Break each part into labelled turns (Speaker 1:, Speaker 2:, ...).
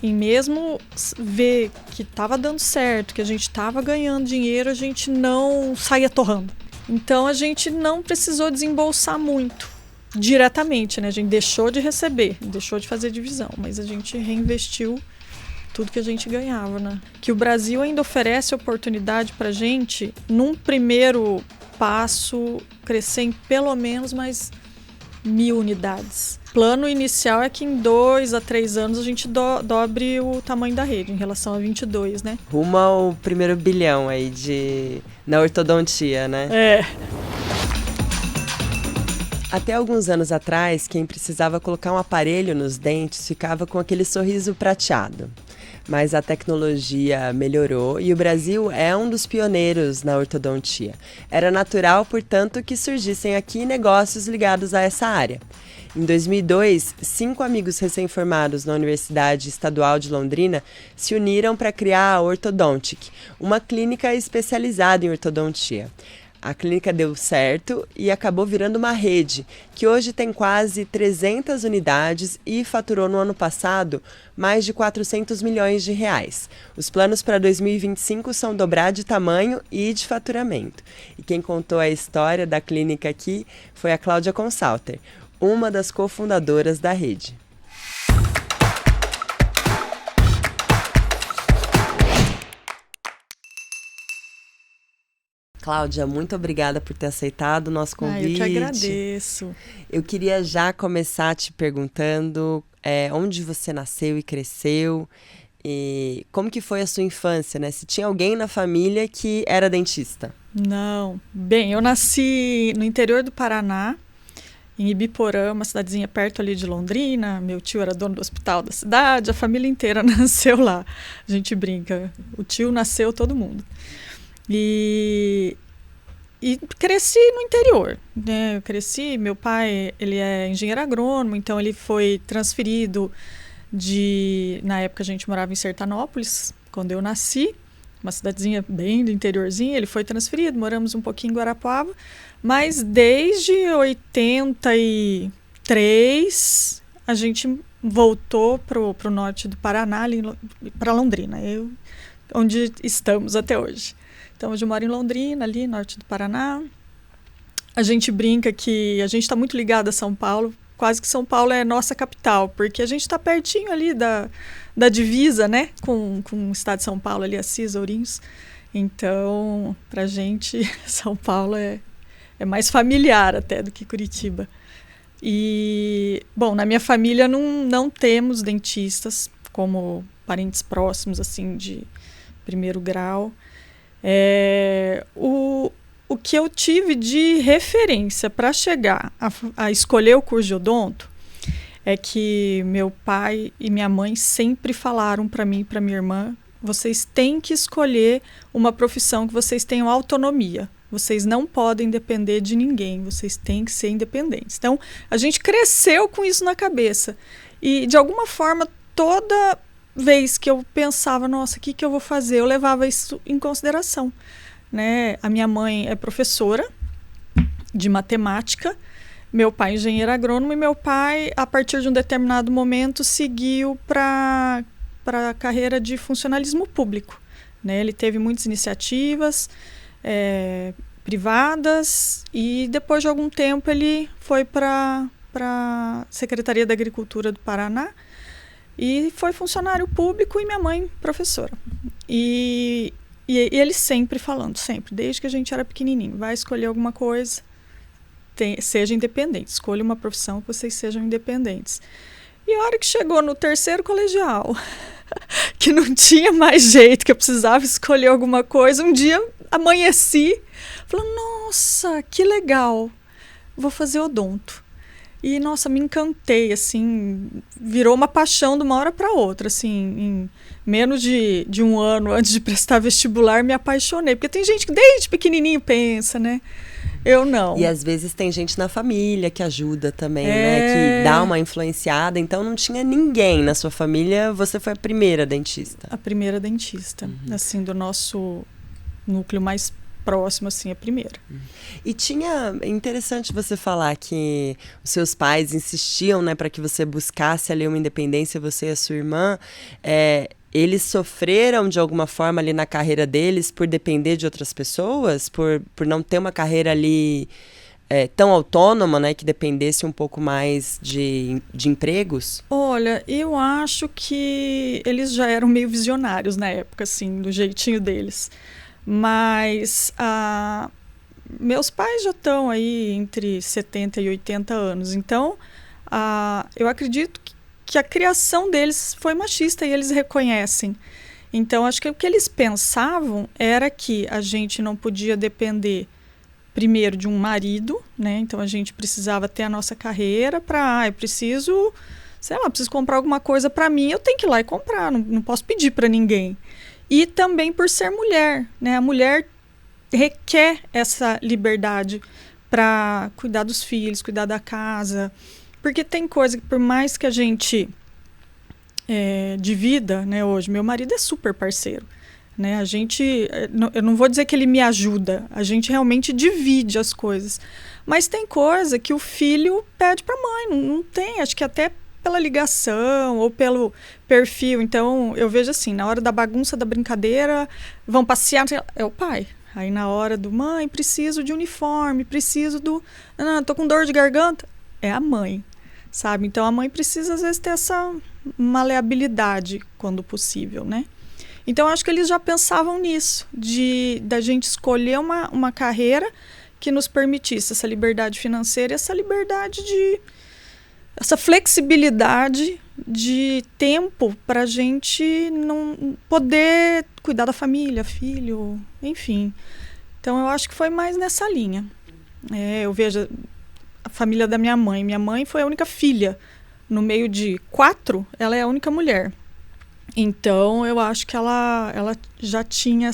Speaker 1: em mesmo ver que estava dando certo, que a gente estava ganhando dinheiro, a gente não saía torrando. Então a gente não precisou desembolsar muito diretamente, né? A gente deixou de receber, deixou de fazer divisão, mas a gente reinvestiu tudo que a gente ganhava, né? Que o Brasil ainda oferece oportunidade para a gente, num primeiro passo, crescer em pelo menos mais 1.000 unidades. O plano inicial é que em 2 a 3 anos a gente dobre o tamanho da rede, em relação a 22, né?
Speaker 2: Rumo ao primeiro bilhão aí na ortodontia, né?
Speaker 1: É.
Speaker 2: Até alguns anos atrás, quem precisava colocar um aparelho nos dentes ficava com aquele sorriso prateado. Mas a tecnologia melhorou e o Brasil é um dos pioneiros na ortodontia. Era natural, portanto, que surgissem aqui negócios ligados a essa área. Em 2002, 5 amigos recém-formados na Universidade Estadual de Londrina se uniram para criar a Orthodontic, uma clínica especializada em ortodontia. A clínica deu certo e acabou virando uma rede, que hoje tem quase 300 unidades e faturou no ano passado mais de 400 milhões de reais. Os planos para 2025 são dobrar de tamanho e de faturamento. E quem contou a história da clínica aqui foi a Cláudia Consalter, uma das cofundadoras da rede. Cláudia, muito obrigada por ter aceitado o nosso convite.
Speaker 1: Eu te agradeço.
Speaker 2: Eu queria já começar te perguntando onde você nasceu e cresceu e como que foi a sua infância, né? Se tinha alguém na família que era dentista.
Speaker 1: Não. Bem, eu nasci no interior do Paraná, em Ibiporã, uma cidadezinha perto ali de Londrina. Meu tio era dono do hospital da cidade, a família inteira nasceu lá. A gente brinca, o tio nasceu todo mundo. E cresci no interior, né? Eu cresci, meu pai, ele é engenheiro agrônomo, então ele foi transferido na época a gente morava em Sertanópolis, quando eu nasci, uma cidadezinha bem do interiorzinho, ele foi transferido, moramos um pouquinho em Guarapuava, mas desde 83 a gente voltou pro norte do Paraná, para Londrina, onde estamos até hoje. Então, hoje eu moro em Londrina, ali, norte do Paraná. A gente brinca que a gente está muito ligado a São Paulo, quase que São Paulo é nossa capital, porque a gente está pertinho ali da divisa, né, com o estado de São Paulo, ali, Assis, Ourinhos. Então, pra gente, São Paulo é mais familiar até do que Curitiba. E, bom, na minha família não temos dentistas como parentes próximos, assim, de primeiro grau. O que eu tive de referência para chegar a escolher o curso de odonto é que meu pai e minha mãe sempre falaram para mim e para minha irmã: vocês têm que escolher uma profissão que vocês tenham autonomia. Vocês não podem depender de ninguém, vocês têm que ser independentes. Então, a gente cresceu com isso na cabeça. E, de alguma forma, toda vez que eu pensava, nossa, o que eu vou fazer? Eu levava isso em consideração, né? A minha mãe é professora de matemática, meu pai é engenheiro agrônomo e meu pai, a partir de um determinado momento, seguiu para a carreira de funcionalismo público, né? Ele teve muitas iniciativas privadas e depois de algum tempo ele foi para a Secretaria da Agricultura do Paraná e foi funcionário público e minha mãe professora. E ele sempre falando, sempre, desde que a gente era pequenininho, vai escolher alguma coisa, seja independente, escolha uma profissão que vocês sejam independentes. E a hora que chegou no terceiro colegial, que não tinha mais jeito, que eu precisava escolher alguma coisa, um dia amanheci, falando, nossa, que legal, vou fazer odonto. E, nossa, me encantei, assim, virou uma paixão de uma hora para outra, assim, em menos de um ano antes de prestar vestibular, me apaixonei. Porque tem gente que desde pequenininho pensa, né? Eu não.
Speaker 2: E às vezes tem gente na família que ajuda também, né? Que dá uma influenciada. Então não tinha ninguém na sua família, você foi a primeira dentista.
Speaker 1: A primeira dentista, assim, do nosso núcleo mais próximo, assim, a primeira.
Speaker 2: E é interessante você falar que os seus pais insistiam, né, para que você buscasse ali uma independência, você e a sua irmã. Eles sofreram de alguma forma ali na carreira deles por depender de outras pessoas, por não ter uma carreira ali tão autônoma, né, que dependesse um pouco mais de empregos?
Speaker 1: Olha, eu acho que eles já eram meio visionários na época, assim, do jeitinho deles. Mas meus pais já estão aí entre 70 e 80 anos. Então, eu acredito que a criação deles foi machista e eles reconhecem. Então, acho que o que eles pensavam era que a gente não podia depender primeiro de um marido, né? Então a gente precisava ter a nossa carreira eu preciso comprar alguma coisa para mim, eu tenho que ir lá e comprar, não posso pedir para ninguém. E também por ser mulher, né? A mulher requer essa liberdade para cuidar dos filhos, cuidar da casa, porque tem coisa que por mais que a gente divida, né? Hoje meu marido é super parceiro. Né? Eu não vou dizer que ele me ajuda, a gente realmente divide as coisas. Mas tem coisa que o filho pede para a mãe, não tem, acho que até pela ligação ou pelo perfil. Então, eu vejo assim, na hora da bagunça, da brincadeira, vão passear, é o pai. Aí na hora do mãe, preciso de uniforme, preciso tô com dor de garganta, é a mãe, sabe? Então, a mãe precisa, às vezes, ter essa maleabilidade, quando possível, né? Então, acho que eles já pensavam nisso, da gente escolher uma carreira que nos permitisse essa liberdade financeira e essa flexibilidade de tempo para a gente não poder cuidar da família, filho, enfim. Então, eu acho que foi mais nessa linha. Eu vejo a família da minha mãe. Minha mãe foi a única filha. No meio de 4, ela é a única mulher. Então, eu acho que ela já tinha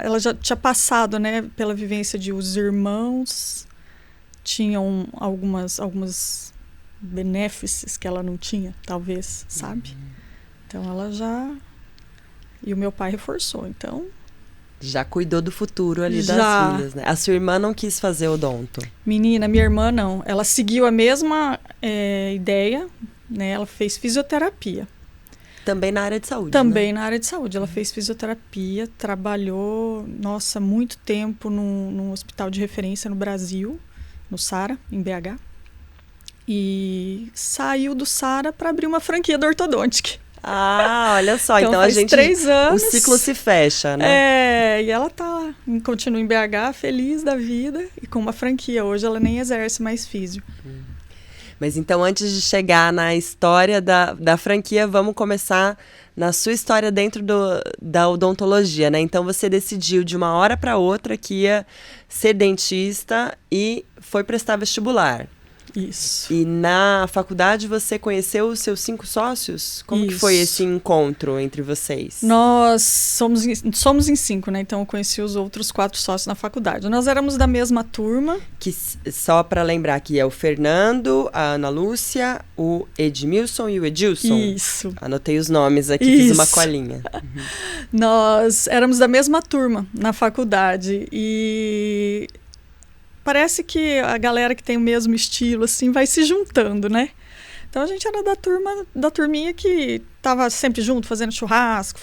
Speaker 1: ela já tinha passado, né, pela vivência de os irmãos tinham algumas benefícios que ela não tinha, talvez, sabe? Então, ela já... E o meu pai reforçou, então...
Speaker 2: Já cuidou do futuro ali das filhas, né? A sua irmã não quis fazer odonto?
Speaker 1: Menina, minha irmã não. Ela seguiu a mesma ideia, né? Ela fez fisioterapia.
Speaker 2: Também na área de saúde,
Speaker 1: Também,
Speaker 2: né?
Speaker 1: Na área de saúde. Ela fez fisioterapia, trabalhou, muito tempo num hospital de referência no Brasil, no Sara, em BH. E saiu do Sara para abrir uma franquia da Ortodontic.
Speaker 2: Ah, olha só, então a gente...
Speaker 1: 3 anos.
Speaker 2: O ciclo se fecha, né?
Speaker 1: E ela continua em BH, feliz da vida, e com uma franquia. Hoje ela nem exerce mais físio.
Speaker 2: Mas então, antes de chegar na história da franquia, vamos começar na sua história dentro da odontologia, né? Então, você decidiu de uma hora para outra que ia ser dentista e foi prestar vestibular.
Speaker 1: Isso.
Speaker 2: E na faculdade você conheceu os seus 5 sócios? Como que foi esse encontro entre vocês?
Speaker 1: Nós somos em 5, né? Então eu conheci os outros 4 sócios na faculdade. Nós éramos da mesma turma.
Speaker 2: Que, só para lembrar que é o Fernando, a Ana Lúcia, o Edmilson e o Edilson.
Speaker 1: Isso.
Speaker 2: Anotei os nomes aqui, fiz uma colinha.
Speaker 1: Nós éramos da mesma turma na faculdade e... Parece que a galera que tem o mesmo estilo, assim, vai se juntando, né? Então, a gente era da turminha que tava sempre junto, fazendo churrasco,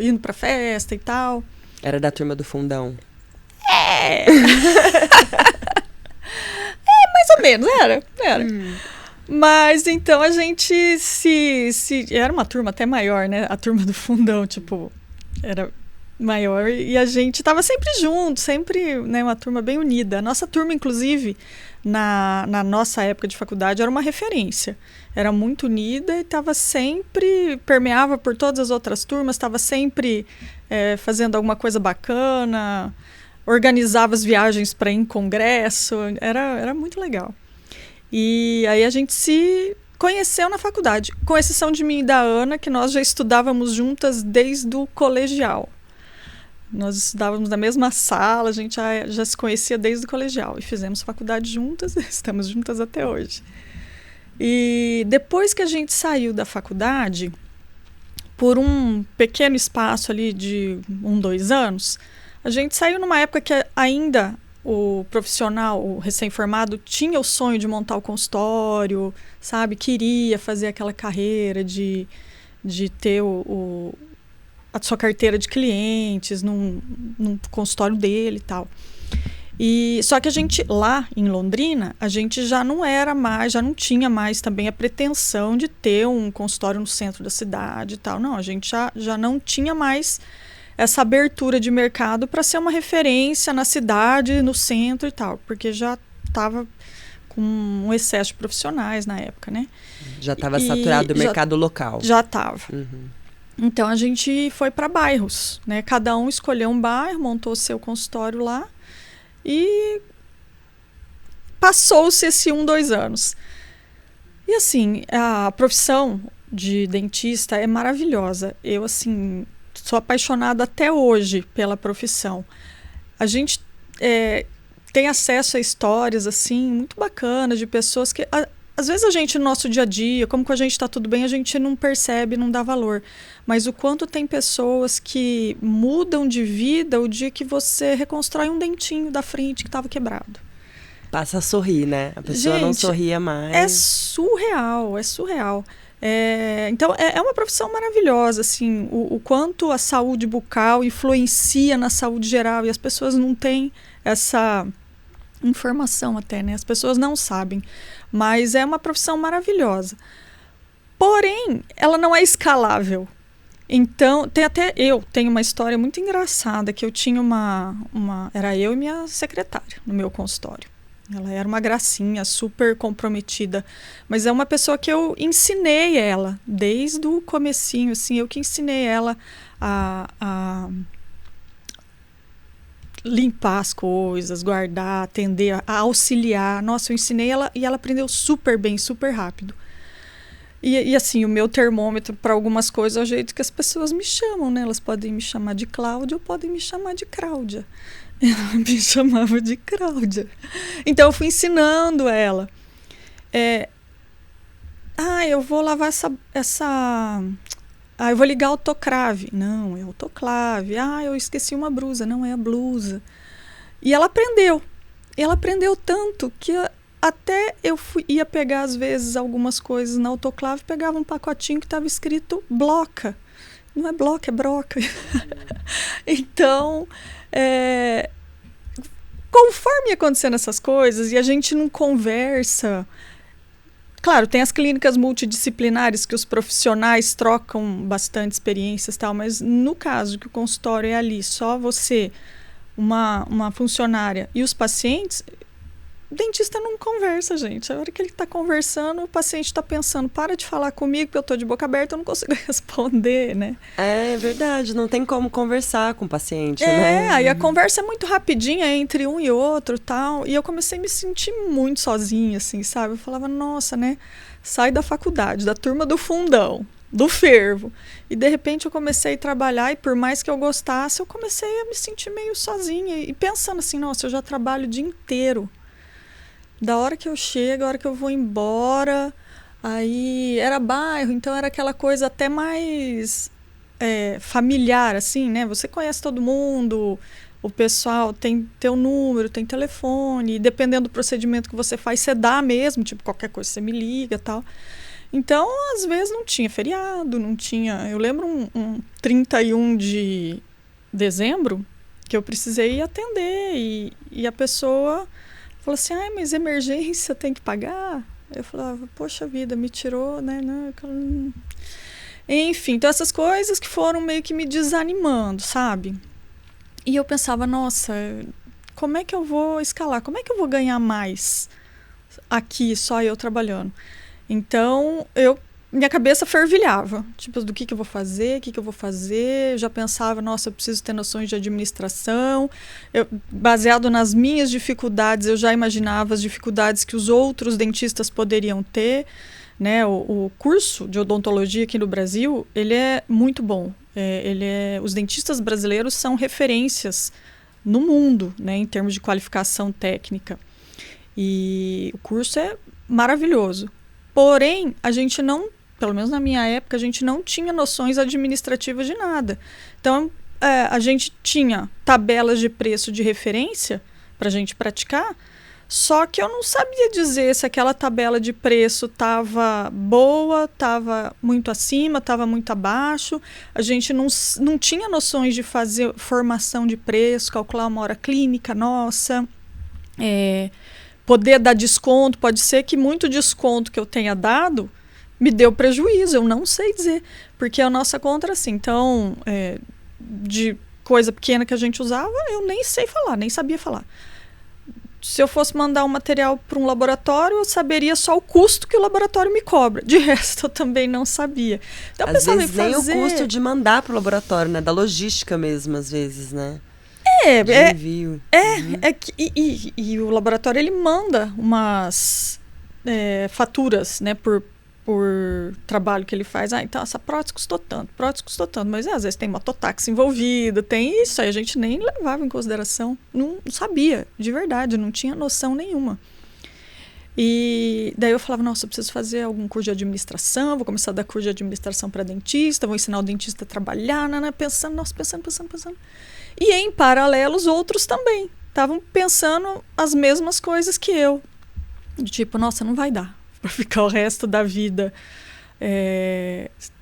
Speaker 1: indo pra festa e tal.
Speaker 2: Era da turma do fundão.
Speaker 1: Mais ou menos, era. Mas, então, a gente era uma turma até maior, né? A turma do fundão, tipo, era... maior, e a gente estava sempre junto, sempre, né, uma turma bem unida. A nossa turma, inclusive, na nossa época de faculdade, era uma referência. Era muito unida e estava sempre, permeava por todas as outras turmas, estava sempre fazendo alguma coisa bacana, organizava as viagens para ir em congresso, era muito legal. E aí a gente se conheceu na faculdade, com exceção de mim e da Ana, que nós já estudávamos juntas desde o colegial. Nós estudávamos na mesma sala, a gente já se conhecia desde o colegial. E fizemos faculdade juntas, estamos juntas até hoje. E depois que a gente saiu da faculdade, por um pequeno espaço ali de 2 anos, a gente saiu numa época que ainda o profissional, o recém-formado, tinha o sonho de montar o consultório, sabe? Queria fazer aquela carreira de ter a sua carteira de clientes num consultório dele e tal. Só que a gente, lá em Londrina, a gente já não tinha mais também a pretensão de ter um consultório no centro da cidade e tal. Não, a gente já não tinha mais essa abertura de mercado para ser uma referência na cidade, no centro e tal, porque já estava com um excesso de profissionais na época, né?
Speaker 2: Já estava saturado o mercado local.
Speaker 1: Já estava. Então a gente foi para bairros, né? Cada um escolheu um bairro, montou seu consultório lá e passou-se esse 2 anos. E assim, a profissão de dentista é maravilhosa. Eu, assim, sou apaixonada até hoje pela profissão. A gente tem acesso a histórias assim muito bacanas de pessoas que às vezes a gente no nosso dia a dia, como com a gente está tudo bem, a gente não percebe, não dá valor. Mas o quanto tem pessoas que mudam de vida o dia que você reconstrói um dentinho da frente que estava quebrado.
Speaker 2: Passa a sorrir, né? A pessoa não sorria mais.
Speaker 1: É surreal, é surreal. Então, é uma profissão maravilhosa, assim, o quanto a saúde bucal influencia na saúde geral, e as pessoas não têm essa informação até, né? As pessoas não sabem, mas é uma profissão maravilhosa. Porém, ela não é escalável. Então, eu tenho uma história muito engraçada, que eu tinha era eu e minha secretária no meu consultório. Ela era uma gracinha, super comprometida, mas é uma pessoa que eu ensinei ela, desde o comecinho, assim, eu que ensinei ela a limpar as coisas, guardar, atender, a auxiliar. Nossa, eu ensinei ela e ela aprendeu super bem, super rápido. E assim, o meu termômetro para algumas coisas é o jeito que as pessoas me chamam, né? Elas podem me chamar de Cláudia ou podem me chamar de Cláudia. Ela me chamava de Cláudia. Então eu fui ensinando ela. Eu vou lavar eu vou ligar a autoclave. Não, é autoclave. Eu esqueci uma blusa. Não, é a blusa. E ela aprendeu. Ela aprendeu tanto que até eu ia pegar, às vezes, algumas coisas na autoclave, pegava um pacotinho que estava escrito bloca. Não é bloca, é broca. Então, conforme ia acontecendo essas coisas e a gente não conversa... Claro, tem as clínicas multidisciplinares que os profissionais trocam bastante experiências e tal, mas no caso que o consultório é ali, só você, uma funcionária e os pacientes, o dentista não conversa, gente. A hora que ele está conversando, o paciente está pensando, para de falar comigo, porque eu estou de boca aberta, eu não consigo responder, né?
Speaker 2: É verdade, não tem como conversar com o paciente, né?
Speaker 1: Aí a conversa é muito rapidinha entre um e outro, tal, e eu comecei a me sentir muito sozinha, assim, sabe? Eu falava, nossa, né? Sai da faculdade, da turma do fundão, do fervo, e de repente eu comecei a trabalhar, e por mais que eu gostasse, eu comecei a me sentir meio sozinha, e pensando assim, nossa, eu já trabalho o dia inteiro. Da hora que eu chego, a hora que eu vou embora, aí era bairro, então era aquela coisa até mais familiar, assim, né? Você conhece todo mundo, o pessoal tem teu número, tem telefone, e dependendo do procedimento que você faz, você dá mesmo, tipo, qualquer coisa você me liga e tal. Então, às vezes não tinha feriado, não tinha... Eu lembro um 31 de dezembro que eu precisei atender e a pessoa... Falou assim, mas emergência tem que pagar? Eu falava, poxa vida, me tirou, né? Enfim, então essas coisas que foram meio que me desanimando, sabe? E eu pensava, nossa, como é que eu vou escalar? Como é que eu vou ganhar mais aqui, só eu trabalhando? Então, minha cabeça fervilhava, tipo, do que eu vou fazer, o que eu vou fazer. Eu já pensava, nossa, eu preciso ter noções de administração. Baseado nas minhas dificuldades, eu já imaginava as dificuldades que os outros dentistas poderiam ter, né? O curso de odontologia aqui no Brasil, ele é muito bom. Os dentistas brasileiros são referências no mundo, né, em termos de qualificação técnica. E o curso é maravilhoso. Porém, a gente não pelo menos na minha época, a gente não tinha noções administrativas de nada. Então, a gente tinha tabelas de preço de referência para a gente praticar, só que eu não sabia dizer se aquela tabela de preço estava boa, estava muito acima, estava muito abaixo. A gente não tinha noções de fazer formação de preço, calcular uma hora clínica nossa, poder dar desconto. Pode ser que muito desconto que eu tenha dado me deu prejuízo, eu não sei dizer, porque a nossa conta era assim. Então, de coisa pequena que a gente usava, eu nem sei falar, nem sabia falar. Se eu fosse mandar um material para um laboratório, eu saberia só o custo que o laboratório me cobra. De resto, eu também não sabia. Então,
Speaker 2: às vezes nem o custo de mandar para o laboratório, né? Da logística mesmo, às vezes, né? De envio.
Speaker 1: E o laboratório, ele manda umas faturas, né? Por trabalho que ele faz. Então essa prótese custou tanto, mas às vezes tem mototáxi envolvido, tem isso, aí a gente nem levava em consideração, não sabia, de verdade, não tinha noção nenhuma. E daí eu falava, nossa, eu preciso fazer algum curso de administração, vou começar a dar curso de administração para dentista, vou ensinar o dentista a trabalhar, pensando. E em paralelo os outros também estavam pensando as mesmas coisas que eu, tipo, nossa, não vai dar para ficar o resto da vida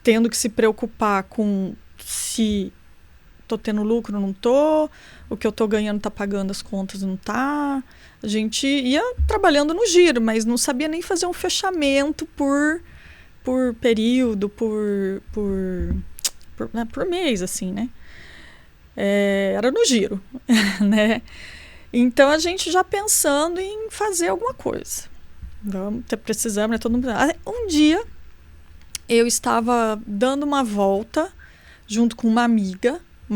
Speaker 1: tendo que se preocupar com se tô tendo lucro ou não tô, o que eu tô ganhando tá pagando as contas, não tá. A gente ia trabalhando no giro, mas não sabia nem fazer um fechamento por período, por mês, assim, né? Era no giro, né? Então, a gente já pensando em fazer alguma coisa. Precisamos, né? Todo mundo. Um dia eu estava dando uma volta junto com uma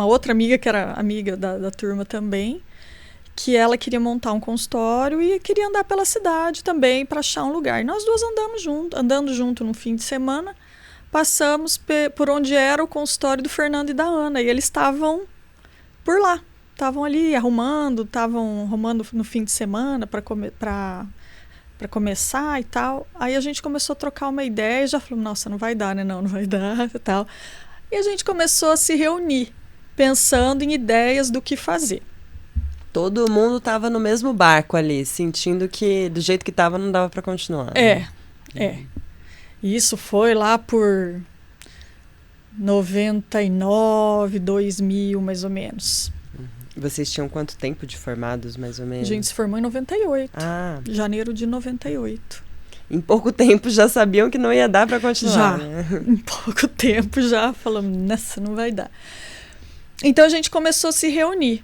Speaker 1: outra amiga que era amiga da turma também, que ela queria montar um consultório e queria andar pela cidade também para achar um lugar. E nós duas andando junto no fim de semana, passamos por onde era o consultório do Fernando e da Ana, e eles estavam por lá, estavam ali arrumando no fim de semana para começar e tal. Aí a gente começou a trocar uma ideia e já falou, nossa, não vai dar, né? Não vai dar e tal. E a gente começou a se reunir, pensando em ideias do que fazer.
Speaker 2: Todo mundo estava no mesmo barco ali, sentindo que do jeito que estava não dava para continuar. Né?
Speaker 1: E isso foi lá por 99, 2000, mais ou menos.
Speaker 2: Vocês tinham quanto tempo de formados, mais ou menos?
Speaker 1: A gente se formou em 98. Janeiro de 98.
Speaker 2: Em pouco tempo já sabiam que não ia dar para continuar.
Speaker 1: Já,
Speaker 2: né?
Speaker 1: Em pouco tempo já falamos, nessa não vai dar. Então a gente começou a se reunir.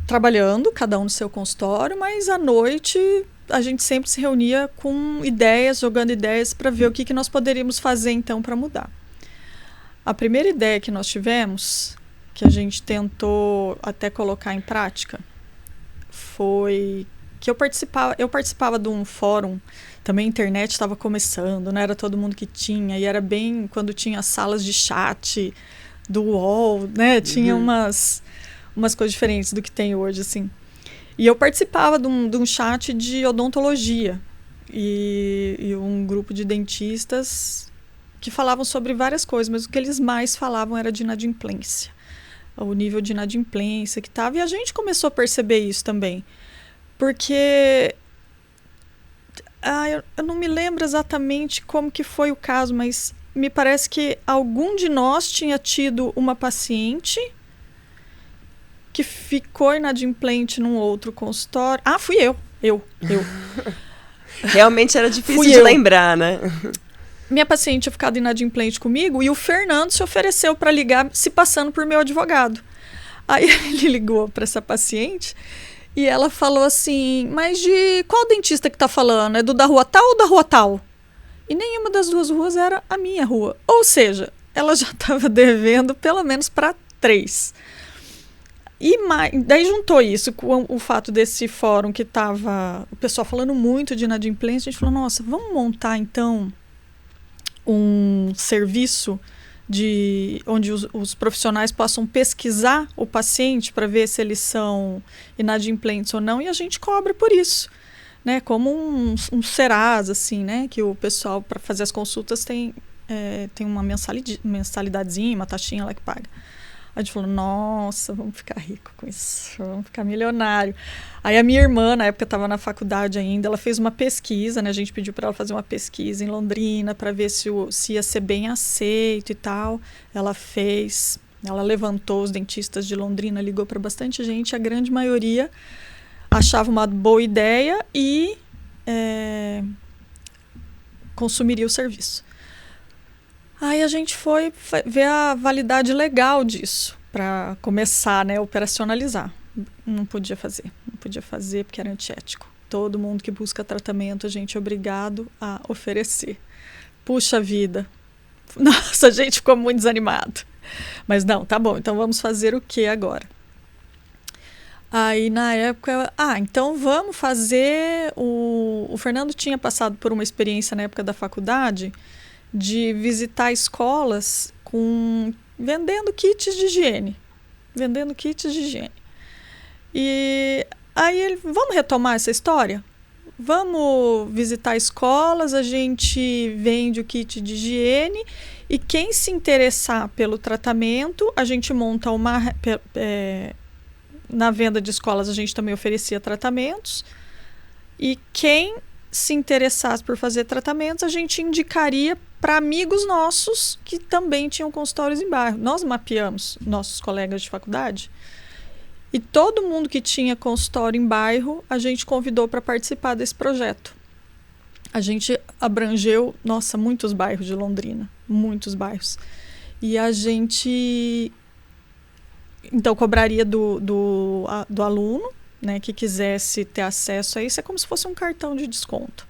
Speaker 1: Trabalhando, cada um no seu consultório, mas à noite a gente sempre se reunia com ideias, jogando ideias para ver o que nós poderíamos fazer então para mudar. A primeira ideia que nós tivemos, que a gente tentou até colocar em prática, foi que eu participava de um fórum, também a internet estava começando, não era todo mundo que tinha, e era bem quando tinha salas de chat do UOL, né? Tinha umas coisas diferentes do que tem hoje, assim. E eu participava de um chat de odontologia, e um grupo de dentistas que falavam sobre várias coisas, mas o que eles mais falavam era de inadimplência, o nível de inadimplência que estava, e a gente começou a perceber isso também, porque eu não me lembro exatamente como que foi o caso, mas me parece que algum de nós tinha tido uma paciente que ficou inadimplente num outro consultório. Fui eu.
Speaker 2: Realmente era difícil de lembrar, né?
Speaker 1: Minha paciente tinha ficado inadimplente comigo e o Fernando se ofereceu para ligar, se passando por meu advogado. Aí ele ligou para essa paciente e ela falou assim, mas de qual dentista que tá falando? É do da rua tal ou da rua tal? E nenhuma das duas ruas era a minha rua. Ou seja, ela já estava devendo pelo menos para 3. Daí juntou isso com o fato desse fórum que estava o pessoal falando muito de inadimplência. A gente falou, nossa, vamos montar então um serviço onde os profissionais possam pesquisar o paciente para ver se eles são inadimplentes ou não, e a gente cobra por isso. né? Como um Serasa, assim, né? Que o pessoal, para fazer as consultas, tem uma mensalidadezinha, uma taxinha lá que paga. A gente falou, nossa, vamos ficar rico com isso, vamos ficar milionário. Aí a minha irmã, na época, estava na faculdade ainda, ela fez uma pesquisa, né? A gente pediu para ela fazer uma pesquisa em Londrina para ver se ia ser bem aceito e tal. Ela fez, ela levantou os dentistas de Londrina, ligou para bastante gente, a grande maioria achava uma boa ideia e consumiria o serviço. Aí a gente foi ver a validade legal disso, para começar, né, a operacionalizar. Não podia fazer porque era antiético. Todo mundo que busca tratamento, a gente é obrigado a oferecer. Puxa vida. Nossa, a gente ficou muito desanimado. Mas não, tá bom, então vamos fazer o que agora? Aí, na época, então vamos fazer... O Fernando tinha passado por uma experiência na época da faculdade de visitar escolas vendendo kits de higiene. E aí, vamos retomar essa história? Vamos visitar escolas, a gente vende o kit de higiene e quem se interessar pelo tratamento, a gente monta na venda de escolas, a gente também oferecia tratamentos. E quem se interessasse por fazer tratamentos, a gente indicaria para amigos nossos que também tinham consultórios em bairro. Nós mapeamos nossos colegas de faculdade e todo mundo que tinha consultório em bairro, a gente convidou para participar desse projeto. A gente abrangeu, muitos bairros de Londrina, muitos bairros. E a gente, então, cobraria do aluno, né, que quisesse ter acesso a isso, é como se fosse um cartão de desconto.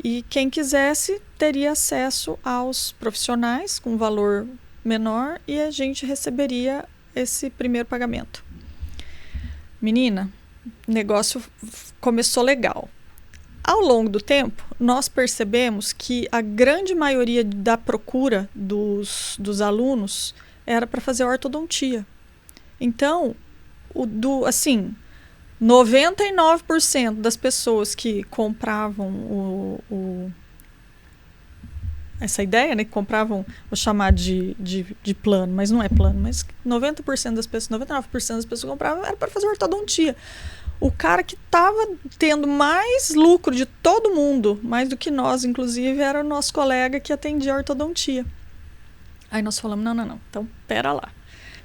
Speaker 1: E quem quisesse teria acesso aos profissionais com valor menor e a gente receberia esse primeiro pagamento. Menina, o negócio começou legal. Ao longo do tempo, nós percebemos que a grande maioria da procura dos alunos era para fazer ortodontia. Então, 99% das pessoas que compravam essa ideia, né, que compravam, vou chamar de plano, mas não é plano, mas 90% das pessoas, 99% das pessoas que compravam era para fazer ortodontia. O cara que estava tendo mais lucro de todo mundo, mais do que nós, inclusive, era o nosso colega que atendia ortodontia. Aí nós falamos, não, então pera lá.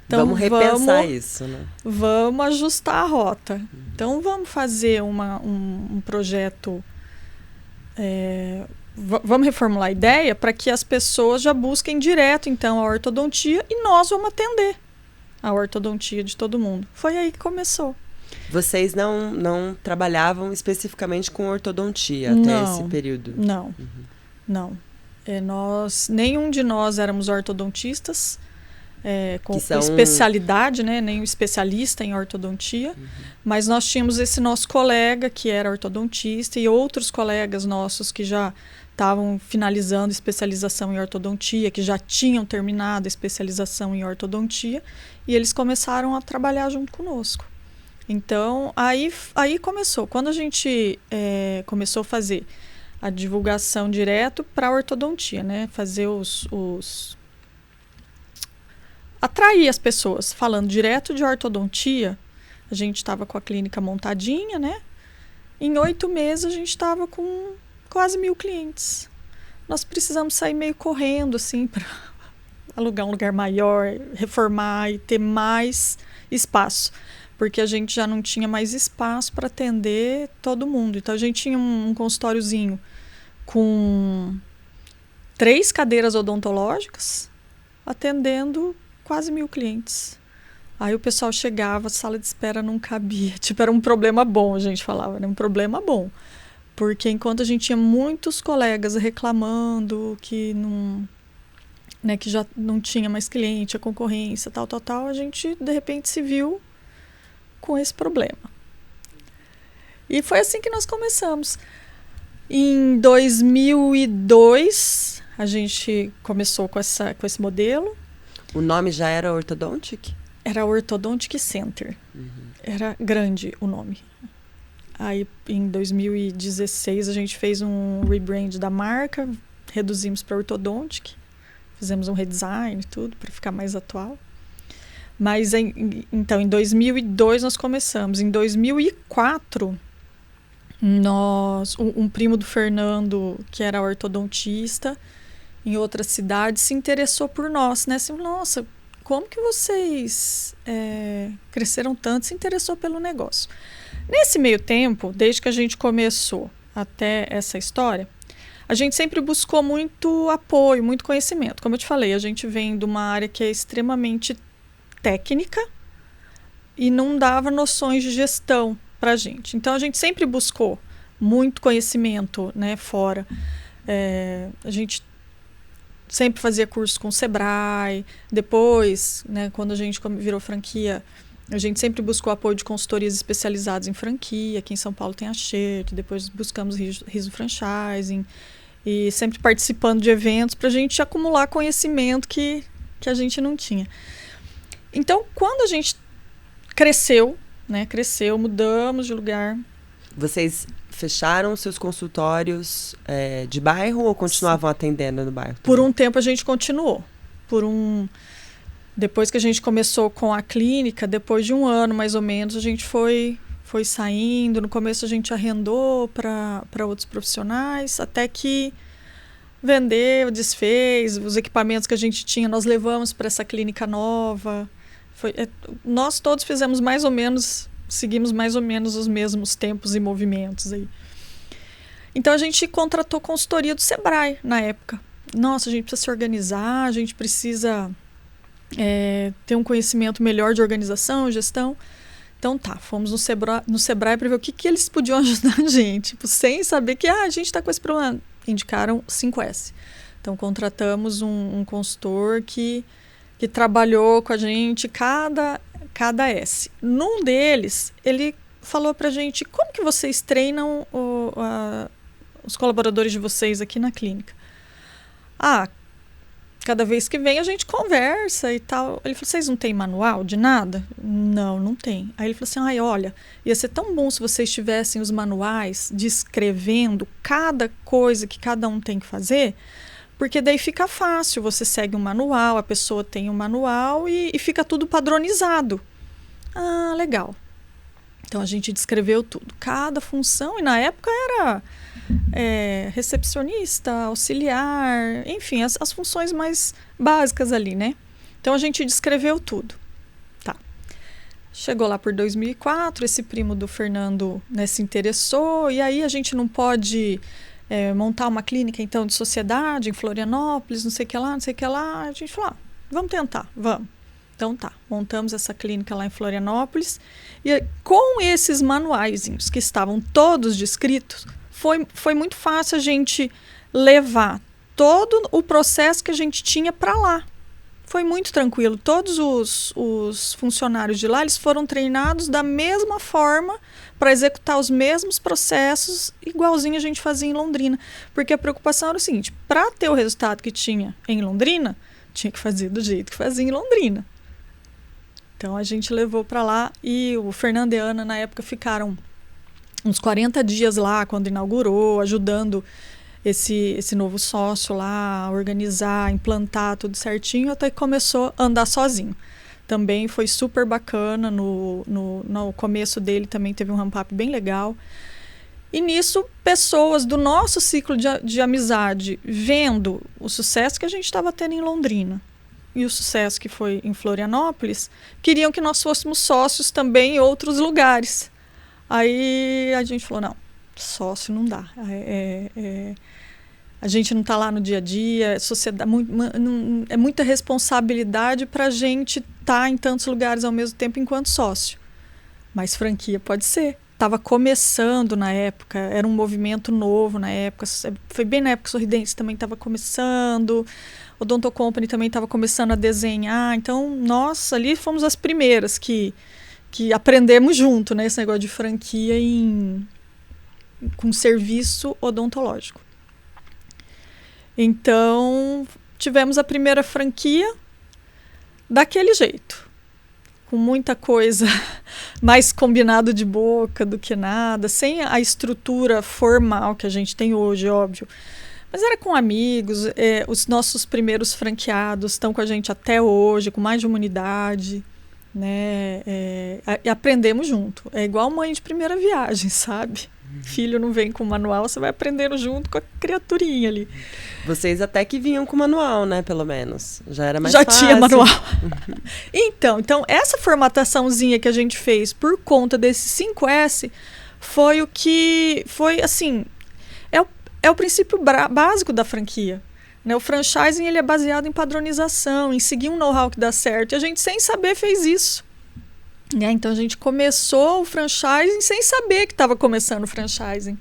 Speaker 1: Então,
Speaker 2: vamos repensar isso, né?
Speaker 1: Vamos ajustar a rota. Então, vamos fazer um projeto... vamos reformular a ideia para que as pessoas já busquem direto, então, a ortodontia e nós vamos atender a ortodontia de todo mundo. Foi aí que começou.
Speaker 2: Vocês não trabalhavam especificamente com ortodontia até esse período?
Speaker 1: Não. Nenhum de nós éramos ortodontistas. Com especialidade, né? Nem um especialista em ortodontia, mas nós tínhamos esse nosso colega que era ortodontista e outros colegas nossos que já estavam finalizando especialização em ortodontia, que já tinham terminado a especialização em ortodontia, e eles começaram a trabalhar junto conosco. Então, aí começou. Quando a gente começou a fazer a divulgação direto para a ortodontia, né? Fazer atrair as pessoas, falando direto de ortodontia. A gente estava com a clínica montadinha, né? Em 8 meses a gente estava com quase 1.000 clientes. Nós precisamos sair meio correndo, assim, para alugar um lugar maior, reformar e ter mais espaço. Porque a gente já não tinha mais espaço para atender todo mundo. Então a gente tinha um consultóriozinho com 3 cadeiras odontológicas, atendendo quase 1.000 clientes. Aí o pessoal chegava, a sala de espera não cabia. Era um problema bom, a gente falava, era um problema bom. Porque enquanto a gente tinha muitos colegas reclamando que que já não tinha mais cliente, a concorrência, tal, a gente de repente se viu com esse problema. E foi assim que nós começamos. Em 2002, a gente começou com esse modelo.
Speaker 2: O nome já era Orthodontic?
Speaker 1: Era Orthodontic Center. Era grande o nome. Aí, em 2016, a gente fez um rebrand da marca, reduzimos para Orthodontic, fizemos um redesign e tudo, para ficar mais atual. Mas, então, em 2002 nós começamos. Em 2004, um primo do Fernando, que era ortodontista, em outra cidade, se interessou por nós, né? Assim, nossa, como que vocês cresceram tanto, se interessou pelo negócio. Nesse meio tempo, desde que a gente começou até essa história, a gente sempre buscou muito apoio, muito conhecimento. Como eu te falei, a gente vem de uma área que é extremamente técnica e não dava noções de gestão para a gente. Então, a gente sempre buscou muito conhecimento, né, fora. A gente sempre fazia curso com o Sebrae. Depois, né, quando a gente virou franquia, a gente sempre buscou apoio de consultorias especializadas em franquia. Aqui em São Paulo tem a Xert, depois buscamos Riso Franchising, e sempre participando de eventos para a gente acumular conhecimento que a gente não tinha. Então, quando a gente cresceu, mudamos de lugar.
Speaker 2: Vocês fecharam seus consultórios de bairro ou continuavam atendendo no bairro?
Speaker 1: Por um tempo a gente continuou. Depois que a gente começou com a clínica, depois de um ano mais ou menos, a gente foi saindo. No começo a gente arrendou para outros profissionais, até que vendeu, desfez. Os equipamentos que a gente tinha, nós levamos para essa clínica nova. Nós todos fizemos mais ou menos, seguimos mais ou menos os mesmos tempos e movimentos aí. Então a gente contratou consultoria do Sebrae na época. Nossa, a gente precisa se organizar, a gente precisa ter um conhecimento melhor de organização, gestão. Então fomos no Sebrae para ver o que eles podiam ajudar a gente, tipo, sem saber que a gente está com esse problema. Indicaram 5S. Então contratamos um consultor que trabalhou com a gente cada S. Num deles, ele falou pra gente: como que vocês treinam os colaboradores de vocês aqui na clínica? Cada vez que vem a gente conversa e tal. Ele falou: vocês não têm manual de nada? Não tem. Aí ele falou assim: olha, ia ser tão bom se vocês tivessem os manuais descrevendo cada coisa que cada um tem que fazer, porque daí fica fácil, você segue um manual, a pessoa tem um manual e fica tudo padronizado. Legal. Então a gente descreveu tudo, cada função, e na época era recepcionista, auxiliar, enfim, as funções mais básicas ali, né? Então a gente descreveu tudo. Chegou lá por 2004, esse primo do Fernando, né, se interessou, e aí a gente não pode montar uma clínica, então, de sociedade em Florianópolis, não sei o que lá. A gente falou: vamos tentar, vamos. Então montamos essa clínica lá em Florianópolis, e com esses manuaizinhos que estavam todos descritos, foi muito fácil a gente levar todo o processo que a gente tinha para lá. Foi muito tranquilo. Todos os funcionários de lá, eles foram treinados da mesma forma para executar os mesmos processos, igualzinho a gente fazia em Londrina. Porque a preocupação era o seguinte: para ter o resultado que tinha em Londrina, tinha que fazer do jeito que fazia em Londrina. Então a gente levou para lá, e o Fernando e a Ana na época ficaram uns 40 dias lá quando inaugurou, ajudando esse novo sócio lá a organizar, implantar tudo certinho, até que começou a andar sozinho. Também foi super bacana, no começo dele também teve um ramp-up bem legal. E nisso, pessoas do nosso ciclo de amizade, vendo o sucesso que a gente estava tendo em Londrina e o sucesso que foi em Florianópolis, queriam que nós fôssemos sócios também em outros lugares. Aí a gente falou: não, sócio não dá. A gente não está lá no dia a dia, é muita responsabilidade para a gente estar em tantos lugares ao mesmo tempo enquanto sócio. Mas franquia pode ser. Estava começando na época, era um movimento novo na época, foi bem na época que o Sorridentes também estava começando, o Odonto Company também estava começando a desenhar. Então, nós ali fomos as primeiras que aprendemos junto, né, esse negócio de franquia com serviço odontológico. Então, tivemos a primeira franquia daquele jeito. com muita coisa mais combinado de boca do que nada, sem a estrutura formal que a gente tem hoje, óbvio. Mas era com amigos, os nossos primeiros franqueados estão com a gente até hoje, com mais de uma unidade, né? E aprendemos junto. É igual mãe de primeira viagem, sabe? Filho não vem com manual, você vai aprendendo junto com a criaturinha ali.
Speaker 2: Vocês até que vinham com manual, né? Pelo menos. Já era mais
Speaker 1: Já
Speaker 2: fácil.
Speaker 1: tinha manual. Então, essa formataçãozinha que a gente fez por conta desse 5S foi o que foi, assim, é o princípio básico da franquia. Né? O franchising ele é baseado em padronização, em seguir um know-how que dá certo. E a gente, sem saber, fez isso. Né? Então, a gente começou o franchising sem saber que estava começando o franchising.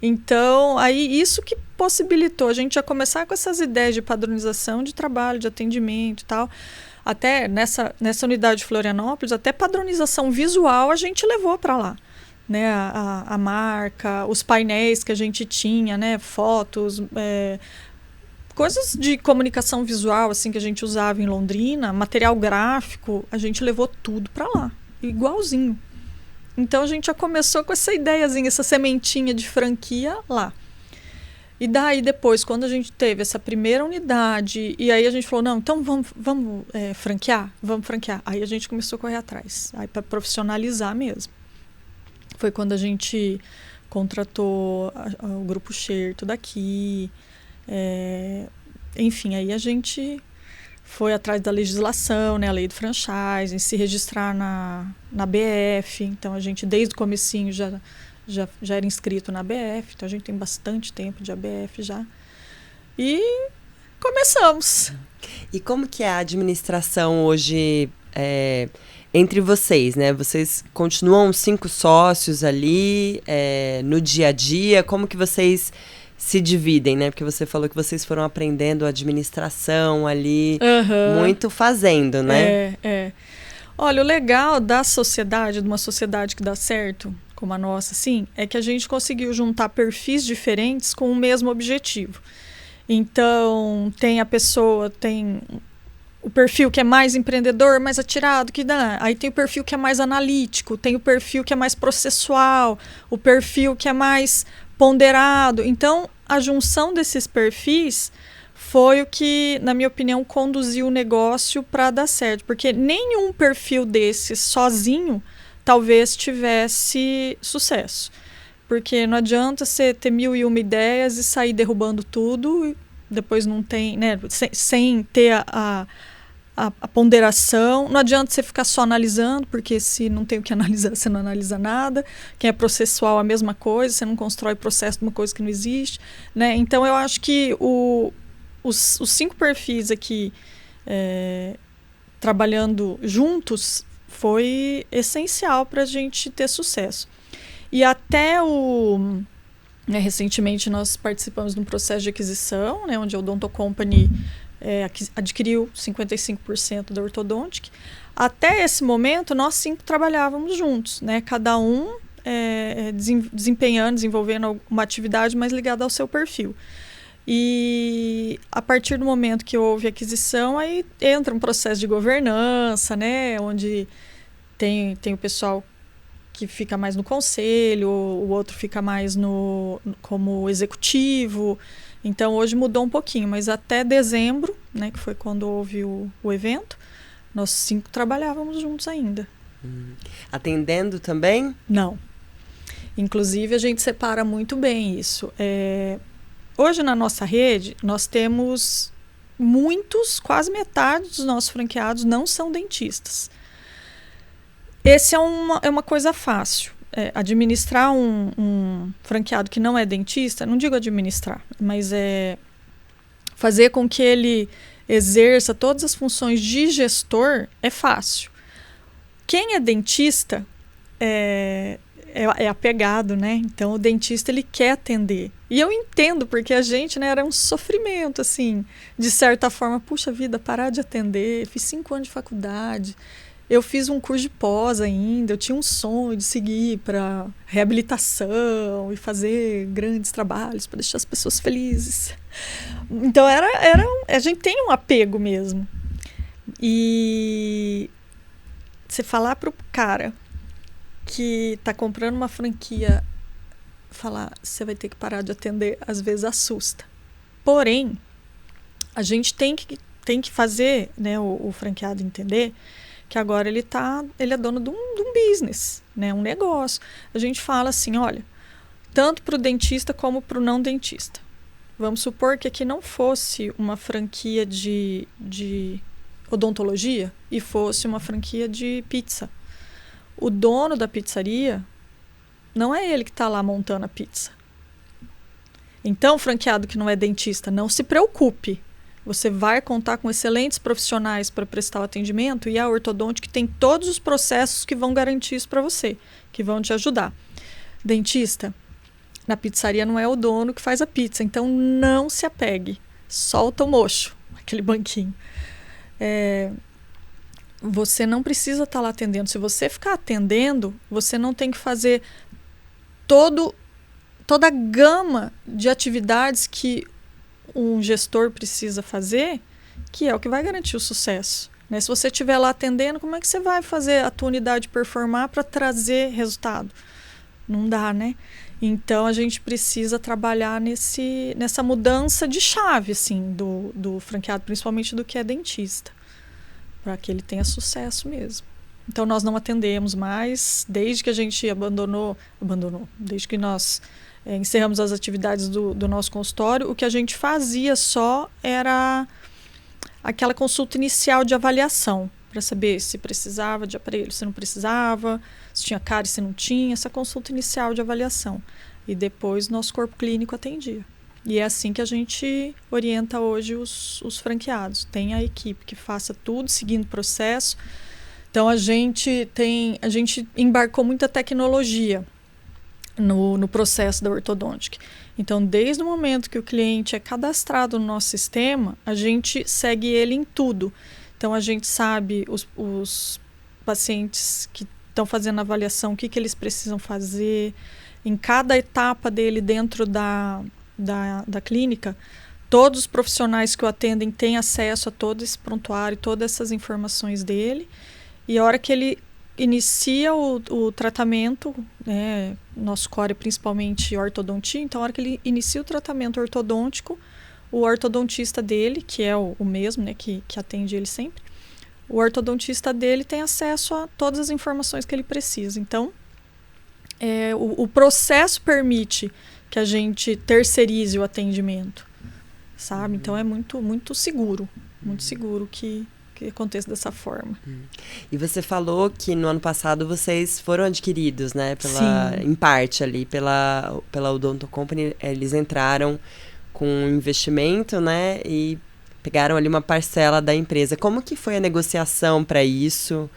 Speaker 1: Então, aí isso que possibilitou a gente já começar com essas ideias de padronização de trabalho, de atendimento e tal. Até nessa unidade de Florianópolis, até padronização visual a gente levou para lá. Né? A marca, os painéis que a gente tinha, né? Fotos, coisas de comunicação visual assim que a gente usava em Londrina, material gráfico, a gente levou tudo para lá, igualzinho. Então a gente já começou com essa ideiazinha, essa sementinha de franquia lá. E daí depois, quando a gente teve essa primeira unidade, e aí a gente falou, não, então vamos franquear? Vamos franquear. Aí a gente começou a correr atrás, aí para profissionalizar mesmo. Foi quando a gente contratou o Grupo Xerto daqui. Enfim, aí a gente foi atrás da legislação, né, a lei do franchising, se registrar na BF. Então, a gente, desde o comecinho, já era inscrito na BF. Então, a gente tem bastante tempo de ABF já. E começamos.
Speaker 2: E como que é a administração hoje entre vocês, né? Vocês continuam 5 sócios ali no dia a dia? Como que vocês se dividem, né? Porque você falou que vocês foram aprendendo administração ali, muito fazendo, né?
Speaker 1: Olha, o legal da sociedade, de uma sociedade que dá certo, como a nossa, assim, é que a gente conseguiu juntar perfis diferentes com o mesmo objetivo. Então, tem o perfil que é mais empreendedor, mais atirado, que dá. Aí tem o perfil que é mais analítico, tem o perfil que é mais processual, o perfil que é mais ponderado. Então, a junção desses perfis foi o que, na minha opinião, conduziu o negócio para dar certo. Porque nenhum perfil desses sozinho talvez tivesse sucesso. Porque não adianta você ter 1001 ideias e sair derrubando tudo, e depois não tem, né, sem ter a ponderação. Não adianta você ficar só analisando, porque se não tem o que analisar, você não analisa nada. Quem é processual, a mesma coisa, você não constrói processo de uma coisa que não existe. Né? Então, eu acho que os 5 perfis aqui trabalhando juntos foi essencial para a gente ter sucesso. E até recentemente nós participamos de um processo de aquisição, né, onde a Odonto Company adquiriu 55% da Orthodontic. Até esse momento, nós 5 trabalhávamos juntos, né? Cada um desenvolvendo uma atividade mais ligada ao seu perfil. E a partir do momento que houve aquisição, aí entra um processo de governança, né? Onde tem o pessoal que fica mais no conselho, o outro fica mais como executivo. Então, hoje mudou um pouquinho, mas até dezembro, né, que foi quando houve o evento, nós 5 trabalhávamos juntos ainda.
Speaker 2: Atendendo também?
Speaker 1: Não. Inclusive, a gente separa muito bem isso. Hoje, na nossa rede, nós temos quase metade dos nossos franqueados não são dentistas. Esse é uma coisa fácil. Administrar um franqueado que não é dentista, não digo administrar, mas fazer com que ele exerça todas as funções de gestor é fácil. Quem é dentista é apegado, né? Então, o dentista, ele quer atender. E eu entendo, porque a gente, né, era um sofrimento, assim, de certa forma. Puxa vida, parar de atender, fiz 5 anos de faculdade. Eu fiz um curso de pós ainda, eu tinha um sonho de seguir para reabilitação e fazer grandes trabalhos para deixar as pessoas felizes. Então, a gente tem um apego mesmo. E você falar pro cara que tá comprando uma franquia, falar, você vai ter que parar de atender, às vezes assusta. Porém, a gente tem que fazer, né, o franqueado entender que agora ele é dono de um business, né, um negócio. A gente fala assim, olha, tanto para o dentista como para o não dentista. Vamos supor que aqui não fosse uma franquia de odontologia e fosse uma franquia de pizza. O dono da pizzaria não é ele que está lá montando a pizza. Então, franqueado que não é dentista, não se preocupe. Você vai contar com excelentes profissionais para prestar o atendimento e a ortodôntica tem todos os processos que vão garantir isso para você, que vão te ajudar. Dentista, na pizzaria não é o dono que faz a pizza, então não se apegue. Solta o mocho, aquele banquinho. Você não precisa estar lá atendendo. Se você ficar atendendo, você não tem que fazer toda a gama de atividades que um gestor precisa fazer, que é o que vai garantir o sucesso. Né? Se você estiver lá atendendo, como é que você vai fazer a tua unidade performar para trazer resultado? Não dá, né? Então, a gente precisa trabalhar nessa mudança de chave, assim, do franqueado, principalmente do que é dentista, para que ele tenha sucesso mesmo. Então, nós não atendemos mais, desde que a gente abandonou, desde que nós encerramos as atividades do nosso consultório, o que a gente fazia só era aquela consulta inicial de avaliação, para saber se precisava de aparelho, se não precisava, se tinha cárie, se não tinha, essa consulta inicial de avaliação. E depois nosso corpo clínico atendia. E é assim que a gente orienta hoje os franqueados. Tem a equipe que faça tudo, seguindo o processo. Então, a gente embarcou muita tecnologia no processo da ortodôntica. Então, desde o momento que o cliente é cadastrado no nosso sistema, a gente segue ele em tudo. Então, a gente sabe os pacientes que estão fazendo a avaliação, o que eles precisam fazer. Em cada etapa dele dentro da clínica, todos os profissionais que o atendem têm acesso a todo esse prontuário, todas essas informações dele. E a hora que ele inicia o tratamento, né, nosso core é principalmente ortodontia, então a hora que ele inicia o tratamento ortodôntico, o ortodontista dele, que é o mesmo, né, que atende ele sempre, o ortodontista dele tem acesso a todas as informações que ele precisa. Então, o processo permite que a gente terceirize o atendimento, sabe? Então, é muito, muito seguro que aconteça dessa forma.
Speaker 2: E você falou que no ano passado vocês foram adquiridos, né? Em parte ali, pela Odonto Company, eles entraram com um investimento, né? E pegaram ali uma parcela da empresa. Como que foi a negociação para isso?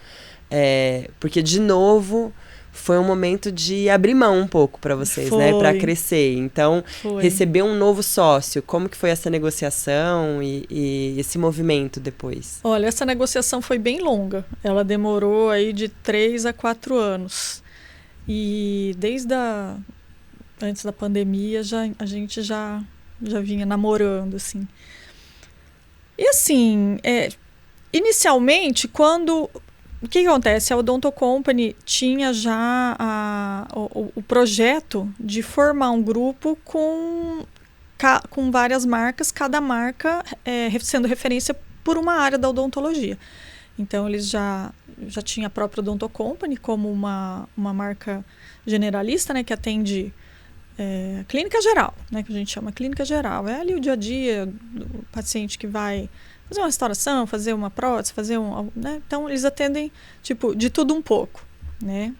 Speaker 2: Porque, de novo, foi um momento de abrir mão um pouco para vocês, né? Para crescer. Então, receber um novo sócio, como que foi essa negociação e esse movimento depois?
Speaker 1: Olha, essa negociação foi bem longa. Ela demorou aí de 3 a 4 anos. E desde antes da pandemia, a gente já vinha namorando, assim. E assim, inicialmente, o que acontece? A Odonto Company tinha já o projeto de formar um grupo com várias marcas, cada marca sendo referência por uma área da odontologia. Então, eles já tinham a própria Odonto Company como uma marca generalista, né, que atende clínica geral, né, que a gente chama clínica geral. É ali o dia a dia do paciente que vai fazer uma restauração, fazer uma prótese, né? Então, eles atendem, tipo, de tudo um pouco, né?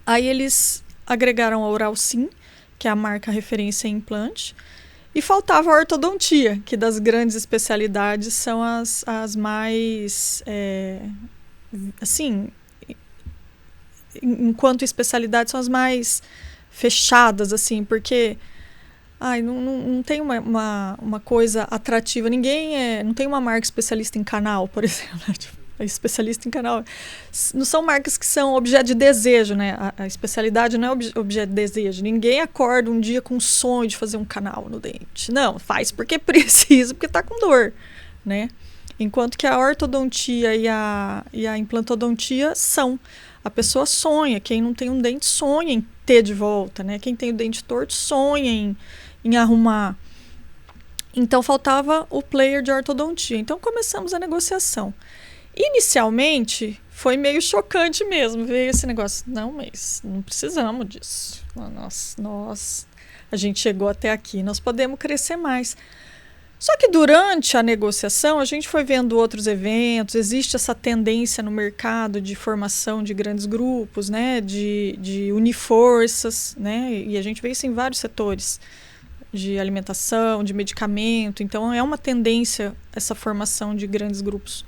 Speaker 1: Aí, eles agregaram a Oral Sim, que é a marca referência em implante, e faltava a ortodontia, que das grandes especialidades são as mais, assim, enquanto especialidade, são as mais fechadas, assim, porque não tem uma coisa atrativa. Não tem uma marca especialista em canal, por exemplo. Especialista em canal. Não são marcas que são objeto de desejo, né? A especialidade não é objeto de desejo. Ninguém acorda um dia com o sonho de fazer um canal no dente. Não, faz porque precisa, porque está com dor, né? Enquanto que a ortodontia e a implantodontia são. A pessoa sonha, quem não tem um dente sonha em ter de volta, né? Quem tem o dente torto sonha em arrumar. Então faltava o player de ortodontia. Então começamos a negociação. Inicialmente foi meio chocante mesmo, veio esse negócio. Não, mas não precisamos disso. A gente chegou até aqui, nós podemos crescer mais. Só que durante a negociação, a gente foi vendo outros eventos, existe essa tendência no mercado de formação de grandes grupos, né, de unir forças, né, e a gente vê isso em vários setores, de alimentação, de medicamento, então é uma tendência essa formação de grandes grupos.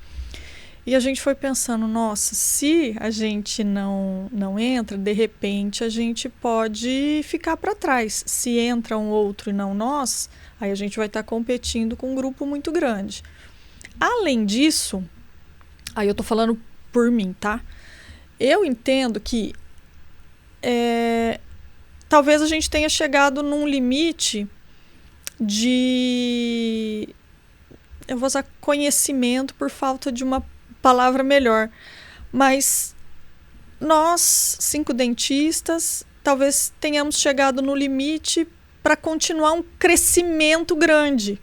Speaker 1: E a gente foi pensando, nossa, se a gente não entra, de repente a gente pode ficar para trás. Se entra um outro e não nós, aí a gente vai estar competindo com um grupo muito grande. Além disso, aí eu estou falando por mim, tá? Eu entendo que talvez a gente tenha chegado num limite de... Eu vou usar conhecimento por falta de uma palavra melhor, mas nós, 5 dentistas, talvez tenhamos chegado no limite para continuar um crescimento grande,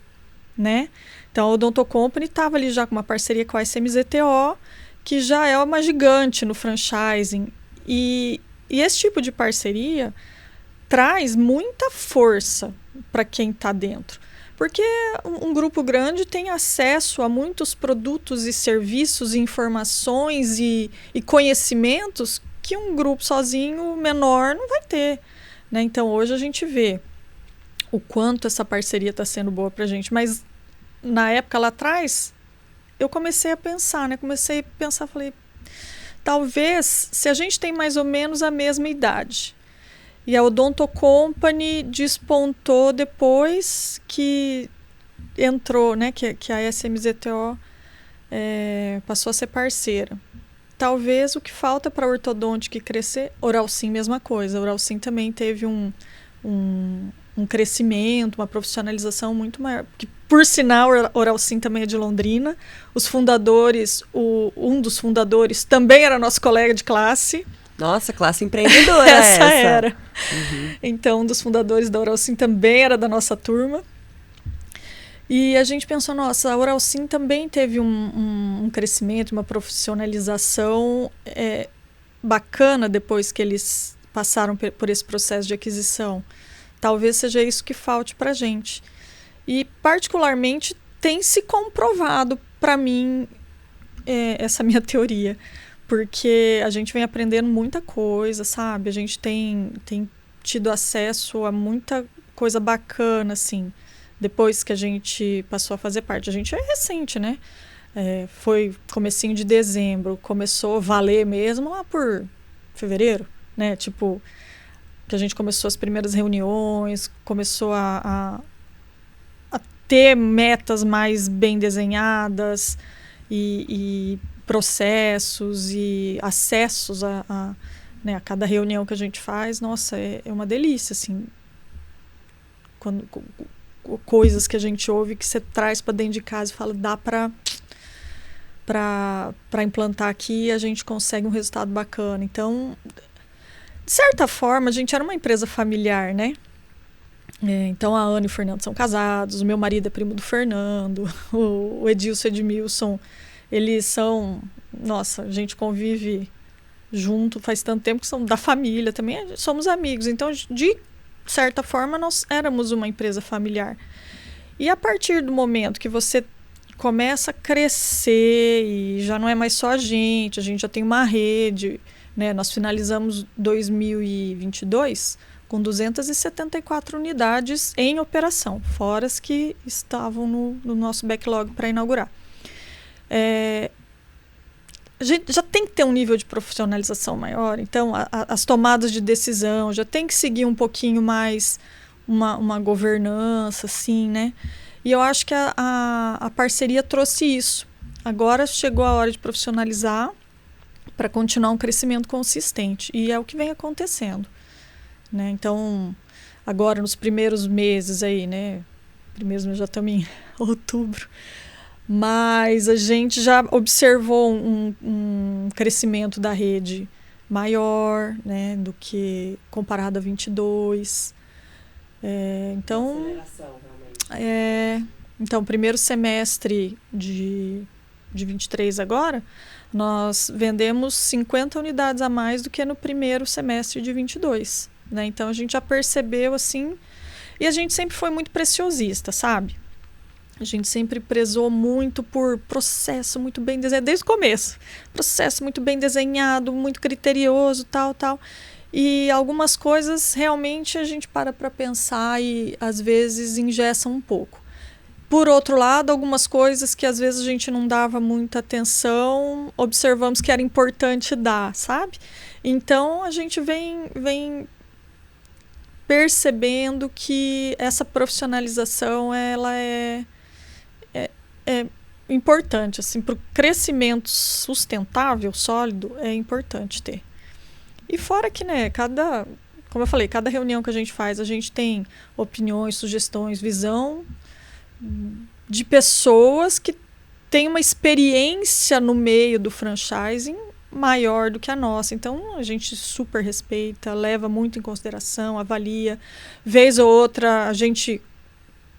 Speaker 1: né? Então, a Odonto Company estava ali já com uma parceria com a SMZTO, que já é uma gigante no franchising, e esse tipo de parceria traz muita força para quem está dentro. Porque um grupo grande tem acesso a muitos produtos e serviços, informações e conhecimentos que um grupo sozinho menor não vai ter, né? Então, hoje a gente vê o quanto essa parceria está sendo boa para a gente. Mas, na época lá atrás, eu comecei a pensar, falei, talvez, se a gente tem mais ou menos a mesma idade, e a Odonto Company despontou depois que entrou, né, que a SMZTO passou a ser parceira. Talvez o que falta para a ortodôntica crescer, Oralsim, mesma coisa. A Oralsim também teve um crescimento, uma profissionalização muito maior. Porque, por sinal, a Oralsim também é de Londrina. Os fundadores, um dos fundadores também era nosso colega de classe.
Speaker 2: Nossa, classe empreendedora
Speaker 1: essa era.
Speaker 2: Uhum.
Speaker 1: Então, um dos fundadores da Oralsim também era da nossa turma. E a gente pensou, nossa, a Oralsim também teve um crescimento, uma profissionalização bacana depois que eles passaram por esse processo de aquisição. Talvez seja isso que falte para a gente. E, particularmente, tem se comprovado para mim essa minha teoria. Porque a gente vem aprendendo muita coisa, sabe? A gente tem tido acesso a muita coisa bacana, assim, depois que a gente passou a fazer parte. A gente é recente, né? Foi comecinho de dezembro, começou a valer mesmo lá por fevereiro, né? Tipo, que a gente começou as primeiras reuniões, começou a ter metas mais bem desenhadas e processos e acessos a cada reunião que a gente faz. Nossa, é uma delícia, assim, coisas que a gente ouve que você traz para dentro de casa e fala, dá para implantar aqui e a gente consegue um resultado bacana. Então, de certa forma, a gente era uma empresa familiar, né? Então, a Ana e o Fernando são casados, o meu marido é primo do Fernando, o Edilson e o Edmilson, eles são... Nossa, a gente convive junto faz tanto tempo que são da família também, somos amigos. Então, de certa forma, nós éramos uma empresa familiar. E a partir do momento que você começa a crescer e já não é mais só a gente já tem uma rede, né? Nós finalizamos 2022 com 274 unidades em operação, fora as que estavam no nosso backlog para inaugurar. A gente já tem que ter um nível de profissionalização maior, então as tomadas de decisão já tem que seguir um pouquinho mais uma governança, assim, né? E eu acho que a parceria trouxe isso. Agora chegou a hora de profissionalizar para continuar um crescimento consistente, e é o que vem acontecendo, né? Então, agora nos primeiros meses aí, né? Primeiros meses, já estamos em outubro. Mas a gente já observou um crescimento da rede maior, né, do que comparado a 22. Então, então, primeiro semestre de 23 agora, nós vendemos 50 unidades a mais do que no primeiro semestre de 22. Né? Então, a gente já percebeu assim, e a gente sempre foi muito preciosista, sabe? A gente sempre prezou muito por processo muito bem desenhado, desde o começo. Processo muito bem desenhado, muito criterioso, tal. E algumas coisas realmente a gente para pensar e às vezes engessa um pouco. Por outro lado, algumas coisas que às vezes a gente não dava muita atenção, observamos que era importante dar, sabe? Então a gente vem percebendo que essa profissionalização ela é importante, assim, para o crescimento sustentável, sólido, é importante ter. E fora que, né, como eu falei, cada reunião que a gente faz, a gente tem opiniões, sugestões, visão de pessoas que têm uma experiência no meio do franchising maior do que a nossa. Então, a gente super respeita, leva muito em consideração, avalia. Vez ou outra, a gente...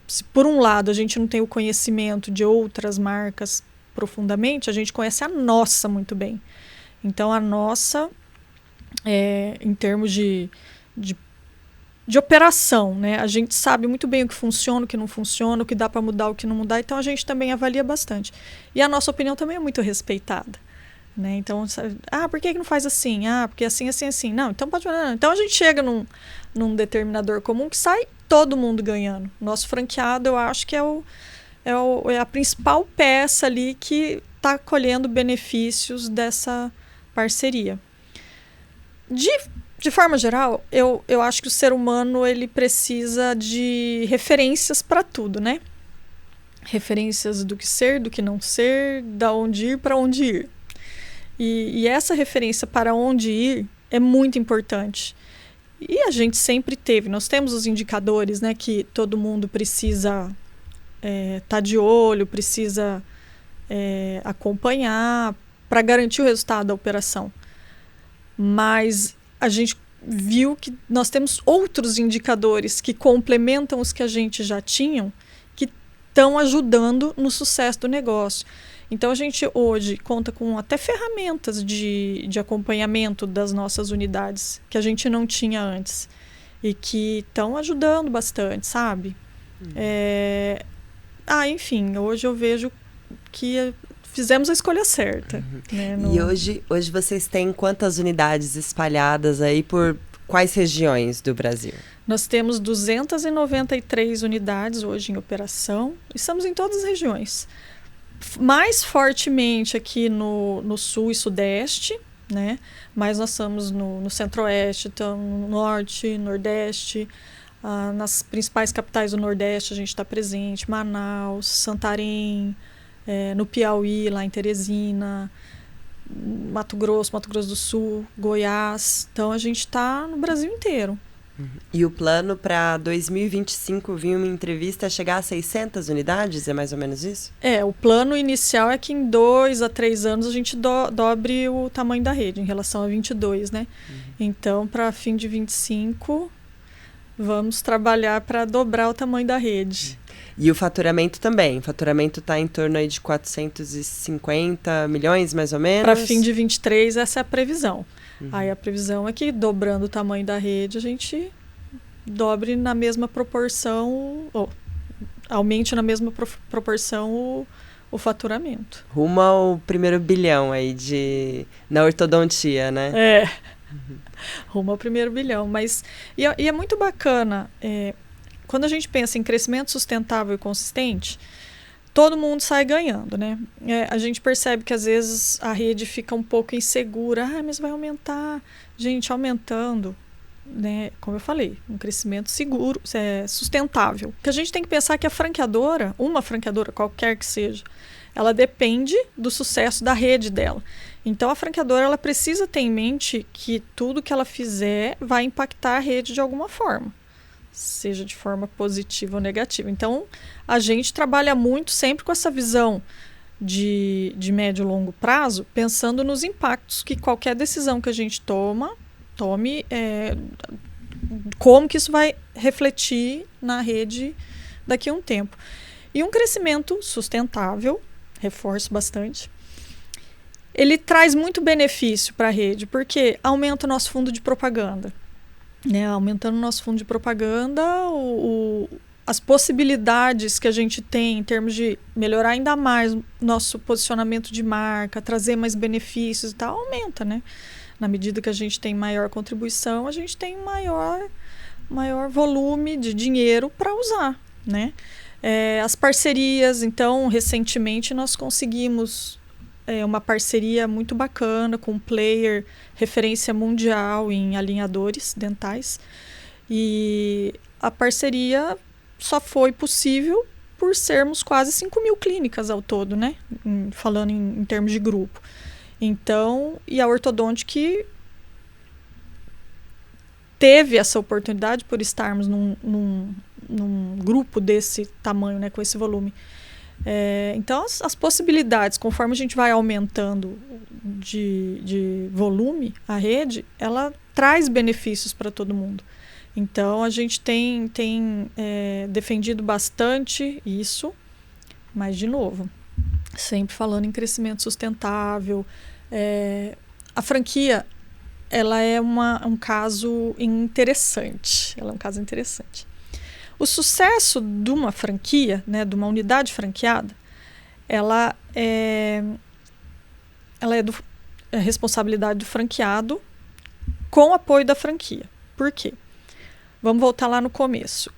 Speaker 1: Se por um lado a gente não tem o conhecimento de outras marcas profundamente, a gente conhece a nossa muito bem. Então a nossa, em termos de operação, né? A gente sabe muito bem o que funciona, o que não funciona, o que dá para mudar, o que não mudar. Então a gente também avalia bastante. E a nossa opinião também é muito respeitada. Né? Então, por que não faz assim? Porque assim. Não, então pode... Então a gente chega num determinador comum que sai todo mundo ganhando. Nosso franqueado, eu acho que é a principal peça ali que está colhendo benefícios dessa parceria. De forma geral, eu acho que o ser humano ele precisa de referências para tudo, né? Referências do que ser, do que não ser, da onde ir, para onde ir. E essa referência para onde ir é muito importante. E a gente sempre teve. Nós temos os indicadores, né, que todo mundo precisa tá de olho, precisa acompanhar para garantir o resultado da operação. Mas a gente viu que nós temos outros indicadores que complementam os que a gente já tinha, que estão ajudando no sucesso do negócio. Então, a gente hoje conta com até ferramentas de acompanhamento das nossas unidades que a gente não tinha antes e que estão ajudando bastante, sabe? Enfim, hoje eu vejo que fizemos a escolha certa. Né,
Speaker 2: E hoje vocês têm quantas unidades espalhadas aí por quais regiões do Brasil?
Speaker 1: Nós temos 293 unidades hoje em operação e estamos em todas as regiões. Mais fortemente aqui no sul e sudeste, né? Mas nós estamos no centro-oeste, no norte, nordeste, nas principais capitais do nordeste a gente está presente, Manaus, Santarém, no Piauí, lá em Teresina, Mato Grosso do Sul, Goiás. Então a gente está no Brasil inteiro.
Speaker 2: E o plano para 2025, vi uma entrevista, chegar a 600 unidades? É mais ou menos isso?
Speaker 1: O plano inicial é que em 2 a 3 anos a gente dobre o tamanho da rede em relação a 22, né? Então, para fim de 25, vamos trabalhar para dobrar o tamanho da rede.
Speaker 2: E o faturamento também? O faturamento está em torno aí de 450 milhões, mais ou menos?
Speaker 1: Para fim de 23, essa é a previsão. Aí a previsão é que, dobrando o tamanho da rede, a gente dobre na mesma proporção, ou aumente na mesma proporção o faturamento.
Speaker 2: Rumo ao primeiro bilhão aí na ortodontia, né?
Speaker 1: Rumo ao primeiro bilhão. Mas, e é muito bacana, quando a gente pensa em crescimento sustentável e consistente, todo mundo sai ganhando, né? A gente percebe que às vezes a rede fica um pouco insegura. Mas vai aumentar. Gente, aumentando, né? Como eu falei, um crescimento seguro, sustentável. Porque a gente tem que pensar que a franqueadora, uma franqueadora qualquer que seja, ela depende do sucesso da rede dela. Então a franqueadora ela precisa ter em mente que tudo que ela fizer vai impactar a rede de alguma forma. seja de forma positiva ou negativa. Então, a gente trabalha muito sempre com essa visão de médio e longo prazo, pensando nos impactos que qualquer decisão que a gente tome, como que isso vai refletir na rede daqui a um tempo. E um crescimento sustentável, reforço bastante, ele traz muito benefício para a rede, porque aumenta o nosso fundo de propaganda. Né? Aumentando o nosso fundo de propaganda, as possibilidades que a gente tem em termos de melhorar ainda mais nosso posicionamento de marca, trazer mais benefícios e tal, aumenta, né? Na medida que a gente tem maior contribuição, a gente tem maior volume de dinheiro para usar, né? As parcerias, então, recentemente nós conseguimos uma parceria muito bacana com um player referência mundial em alinhadores dentais. E a parceria só foi possível por sermos quase 5.000 clínicas ao todo, né? Falando em termos de grupo. Então, e a Ortodontic teve essa oportunidade por estarmos num grupo desse tamanho, né, com esse volume. Então, as possibilidades, conforme a gente vai aumentando de volume, a rede, ela traz benefícios para todo mundo. Então, a gente tem defendido bastante isso, mas, de novo, sempre falando em crescimento sustentável. A franquia, ela é um caso interessante. Ela é um caso interessante. O sucesso de uma franquia, né, de uma unidade franqueada, ela é responsabilidade do franqueado com o apoio da franquia. Por quê? Vamos voltar lá no começo.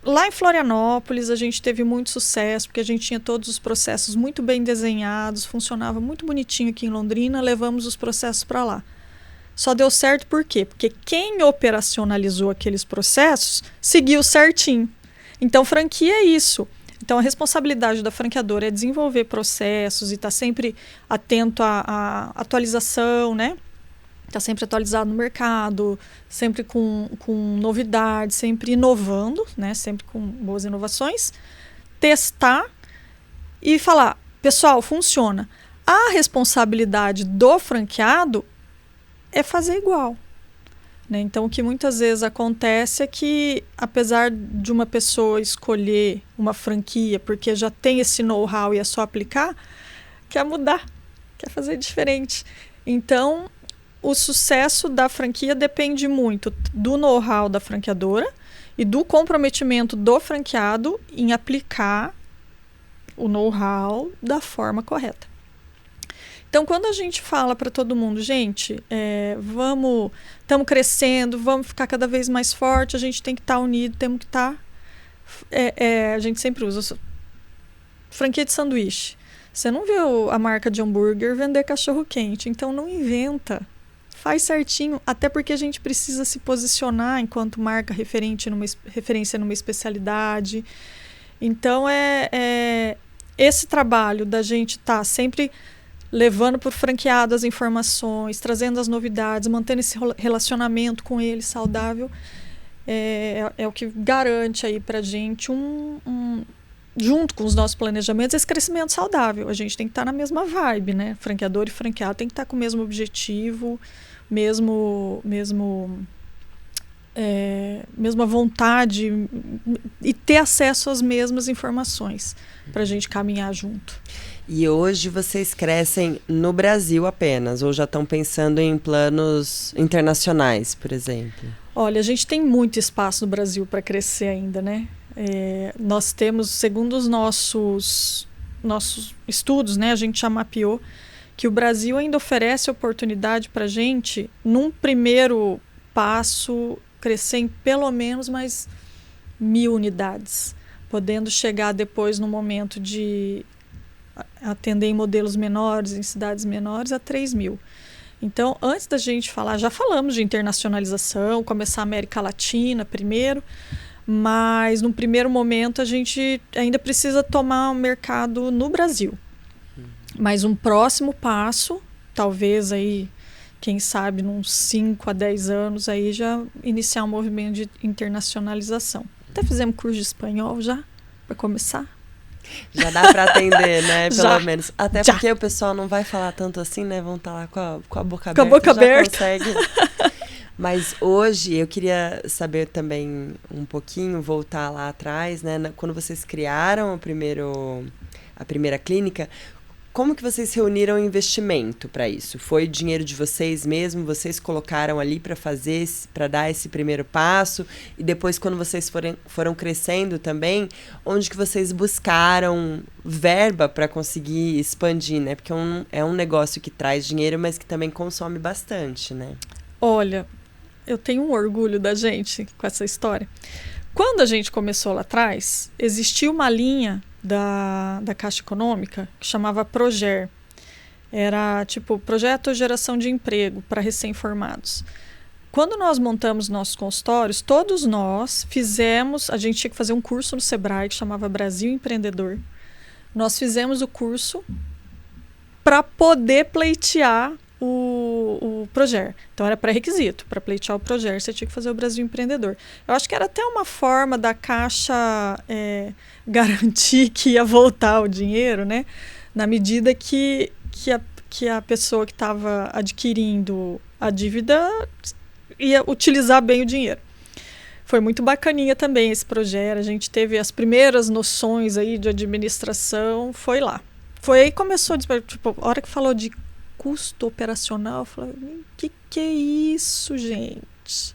Speaker 1: Lá em Florianópolis, a gente teve muito sucesso, porque a gente tinha todos os processos muito bem desenhados, funcionava muito bonitinho aqui em Londrina, levamos os processos para lá. Só deu certo por quê? Porque quem operacionalizou aqueles processos seguiu certinho. Então, franquia é isso. Então, a responsabilidade da franqueadora é desenvolver processos e estar sempre atento à atualização, né? Está sempre atualizado no mercado, sempre com novidades, sempre inovando, né? Sempre com boas inovações. Testar e falar, pessoal, funciona. A responsabilidade do franqueado é fazer igual. Né? Então, o que muitas vezes acontece é que, apesar de uma pessoa escolher uma franquia porque já tem esse know-how e é só aplicar, quer mudar, quer fazer diferente. Então, o sucesso da franquia depende muito do know-how da franqueadora e do comprometimento do franqueado em aplicar o know-how da forma correta. Então, quando a gente fala para todo mundo, gente, estamos crescendo, vamos ficar cada vez mais forte, a gente tem que estar unido, temos que estar... a gente sempre usa franquia de sanduíche. Você não viu a marca de hambúrguer vender cachorro-quente, então não inventa. Faz certinho, até porque a gente precisa se posicionar enquanto marca referência numa especialidade. Então, esse trabalho da gente estar sempre levando para o franqueado as informações, trazendo as novidades, mantendo esse relacionamento com ele saudável, é o que garante aí para a gente, junto com os nossos planejamentos, esse crescimento saudável. A gente tem que estar na mesma vibe, né? Franqueador e franqueado tem que estar com o mesmo objetivo, mesma vontade e ter acesso às mesmas informações para a gente caminhar junto.
Speaker 2: E hoje vocês crescem no Brasil apenas, ou já estão pensando em planos internacionais, por exemplo?
Speaker 1: Olha, a gente tem muito espaço no Brasil para crescer ainda, né? Nós temos, segundo os nossos estudos, né, a gente já mapeou que o Brasil ainda oferece oportunidade para a gente, num primeiro passo, crescer em pelo menos mais 1.000 unidades, podendo chegar depois no momento de atender em modelos menores, em cidades menores, a 3.000. Então, antes da gente falar, já falamos de internacionalização, começar a América Latina primeiro, mas no primeiro momento a gente ainda precisa tomar o mercado no Brasil. Mas um próximo passo, talvez aí quem sabe, uns 5 a 10 anos, aí já iniciar um movimento de internacionalização. Até fizemos curso de espanhol já, para começar.
Speaker 2: Já dá para atender, né? Pelo
Speaker 1: Já,
Speaker 2: menos. Até
Speaker 1: já.
Speaker 2: porque o pessoal não vai falar tanto assim, né? Vão estar lá com a boca
Speaker 1: Com a
Speaker 2: aberta.
Speaker 1: boca
Speaker 2: já
Speaker 1: aberta.
Speaker 2: Consegue. Mas hoje eu queria saber também um pouquinho, voltar lá atrás, né? Quando vocês criaram a primeira clínica, como que vocês reuniram investimento para isso? Foi dinheiro de vocês mesmo? Vocês colocaram ali para dar esse primeiro passo? E depois, quando vocês foram crescendo também, onde que vocês buscaram verba para conseguir expandir, né? Porque é um negócio que traz dinheiro, mas que também consome bastante, né?
Speaker 1: Olha, eu tenho um orgulho da gente com essa história. Quando a gente começou lá atrás, existia uma linha da Caixa Econômica que chamava Proger. Era tipo Projeto Geração de Emprego para recém-formados. Quando nós montamos nossos consultórios, todos nós a gente tinha que fazer um curso no Sebrae que chamava Brasil Empreendedor. Nós fizemos o curso para poder pleitear o Proger. Então era pré-requisito. Para pleitear o Proger, você tinha que fazer o Brasil Empreendedor. Eu acho que era até uma forma da Caixa garantir que ia voltar o dinheiro, né? Na medida que a pessoa que estava adquirindo a dívida ia utilizar bem o dinheiro. Foi muito bacaninha também esse projeto. A gente teve as primeiras noções aí de administração, foi lá. Foi aí que começou, tipo, a hora que falou de custo operacional, eu falei, que é isso, gente?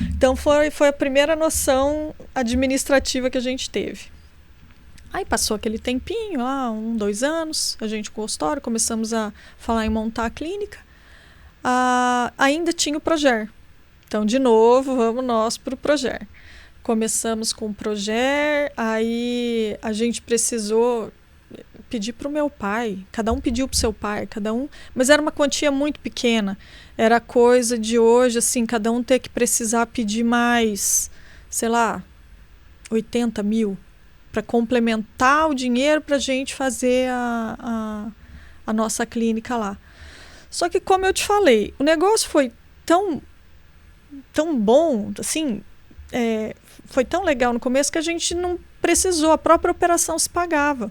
Speaker 1: Então foi a primeira noção administrativa que a gente teve. Aí passou aquele tempinho, lá, 1, 2 anos, a gente com o consultório, começamos a falar em montar a clínica. Ainda tinha o Proger. Então, de novo, vamos nós para o Proger. Começamos com o Proger, aí a gente precisou pedir para o meu pai, cada um pediu para o seu pai, mas era uma quantia muito pequena, era coisa de hoje, assim, cada um ter que precisar pedir mais, sei lá, 80 mil, para complementar o dinheiro para a gente fazer a nossa clínica lá. Só que, como eu te falei, o negócio foi tão bom, assim, foi tão legal no começo que a gente não precisou, a própria operação se pagava.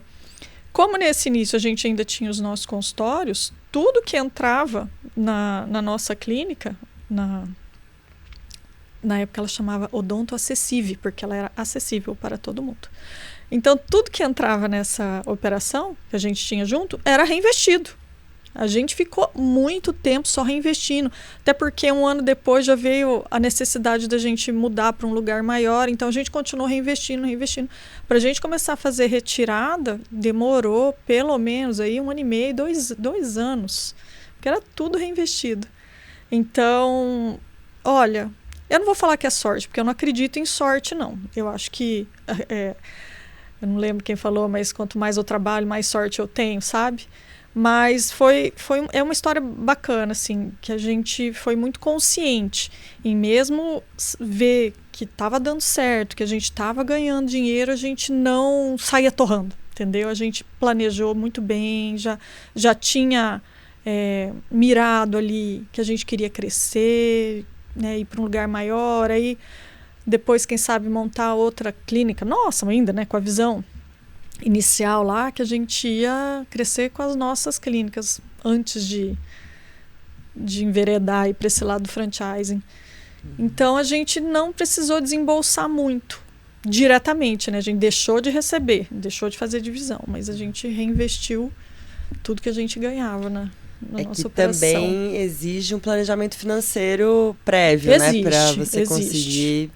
Speaker 1: Como nesse início a gente ainda tinha os nossos consultórios, tudo que entrava na nossa clínica, na época ela chamava Odonto Acessível, porque ela era acessível para todo mundo. Então, tudo que entrava nessa operação que a gente tinha junto era reinvestido. A gente ficou muito tempo só reinvestindo, até porque 1 ano depois já veio a necessidade da gente mudar para um lugar maior, então a gente continuou reinvestindo. Para a gente começar a fazer retirada, demorou pelo menos aí 1 ano e meio, 2 anos, porque era tudo reinvestido. Então, olha, eu não vou falar que é sorte, porque eu não acredito em sorte, não. Eu acho que, eu não lembro quem falou, mas quanto mais eu trabalho, mais sorte eu tenho, sabe? Mas é uma história bacana, assim, que a gente foi muito consciente em mesmo ver que estava dando certo, que a gente estava ganhando dinheiro, a gente não saía torrando, entendeu? A gente planejou muito bem, já tinha mirado ali que a gente queria crescer, né, ir para um lugar maior, aí depois, quem sabe, montar outra clínica, nossa, ainda, né, com a visão inicial lá, que a gente ia crescer com as nossas clínicas antes de enveredar para esse lado do franchising. Então, a gente não precisou desembolsar muito diretamente, né? A gente deixou de receber, deixou de fazer divisão, mas a gente reinvestiu tudo que a gente ganhava na nossa operação.
Speaker 2: Também exige um planejamento financeiro prévio, né? Para você conseguir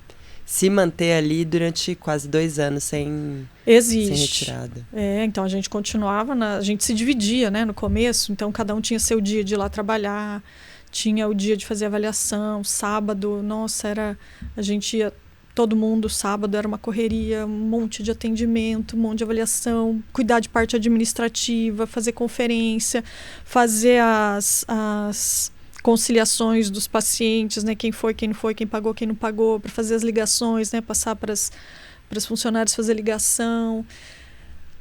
Speaker 2: se manter ali durante quase 2 anos sem retirada.
Speaker 1: Então a gente continuava, a gente se dividia, né, no começo, então cada um tinha seu dia de ir lá trabalhar, tinha o dia de fazer avaliação, sábado, nossa, a gente ia, todo mundo, sábado era uma correria, um monte de atendimento, um monte de avaliação, cuidar de parte administrativa, fazer conferência, fazer as conciliações dos pacientes, né? Quem foi, quem não foi, quem pagou, quem não pagou, para fazer as ligações, né? Passar para os funcionários fazer ligação.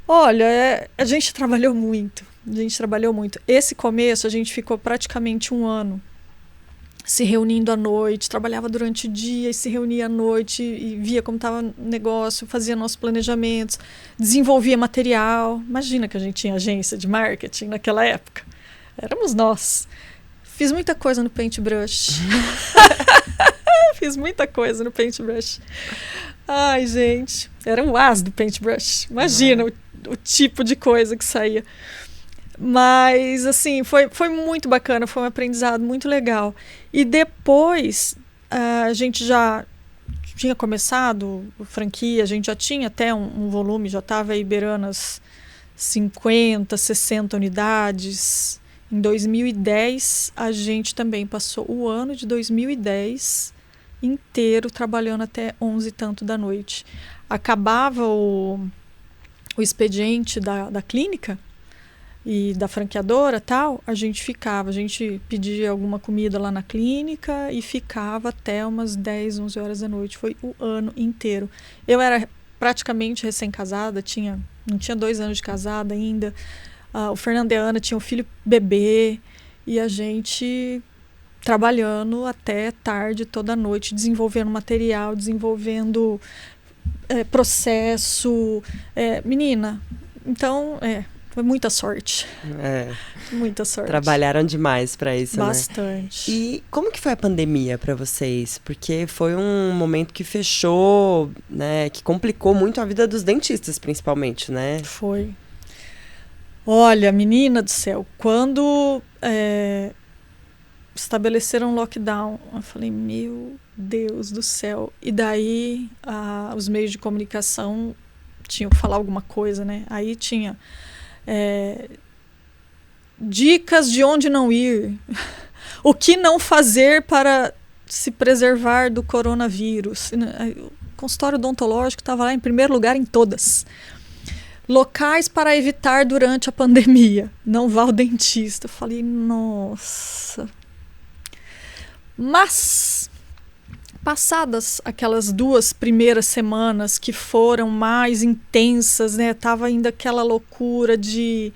Speaker 1: Olha, a gente trabalhou muito. Esse começo a gente ficou praticamente 1 ano se reunindo à noite, trabalhava durante o dia e se reunia à noite e via como estava o negócio, fazia nossos planejamentos, desenvolvia material. Imagina que a gente tinha agência de marketing naquela época. Éramos nós. Fiz muita coisa no Paintbrush. Fiz muita coisa no Paintbrush. Ai, gente. Era um as do Paintbrush. Imagina o tipo de coisa que saía. Mas, assim, foi muito bacana, foi um aprendizado muito legal. E depois, a gente já tinha começado a franquia, a gente já tinha até um volume, já estava aí beirando as 50, 60 unidades. Em 2010, a gente também passou o ano de 2010 inteiro trabalhando até 11 e tanto da noite. Acabava o expediente da clínica e da franqueadora tal, a gente pedia alguma comida lá na clínica e ficava até umas 10, 11 horas da noite. Foi o ano inteiro. Eu era praticamente recém-casada, não tinha 2 anos de casada ainda. O Fernando e a Ana tinham um filho bebê e a gente trabalhando até tarde, toda noite, desenvolvendo material, desenvolvendo processo. Menina, então, foi muita sorte. Muita sorte.
Speaker 2: Trabalharam demais para isso,
Speaker 1: Bastante.
Speaker 2: Né? E como que foi a pandemia para vocês? Porque foi um momento que fechou, né? Que complicou muito a vida dos dentistas, principalmente, né?
Speaker 1: Foi. Olha, menina do céu, quando estabeleceram lockdown, eu falei, meu Deus do céu. E daí os meios de comunicação tinham que falar alguma coisa, né? Aí tinha dicas de onde não ir, o que não fazer para se preservar do coronavírus. O consultório odontológico estava lá em primeiro lugar em todas. Locais para evitar durante a pandemia. Não vá ao dentista. Eu falei, nossa. Mas, passadas aquelas 2 primeiras semanas que foram mais intensas, né? Tava ainda aquela loucura de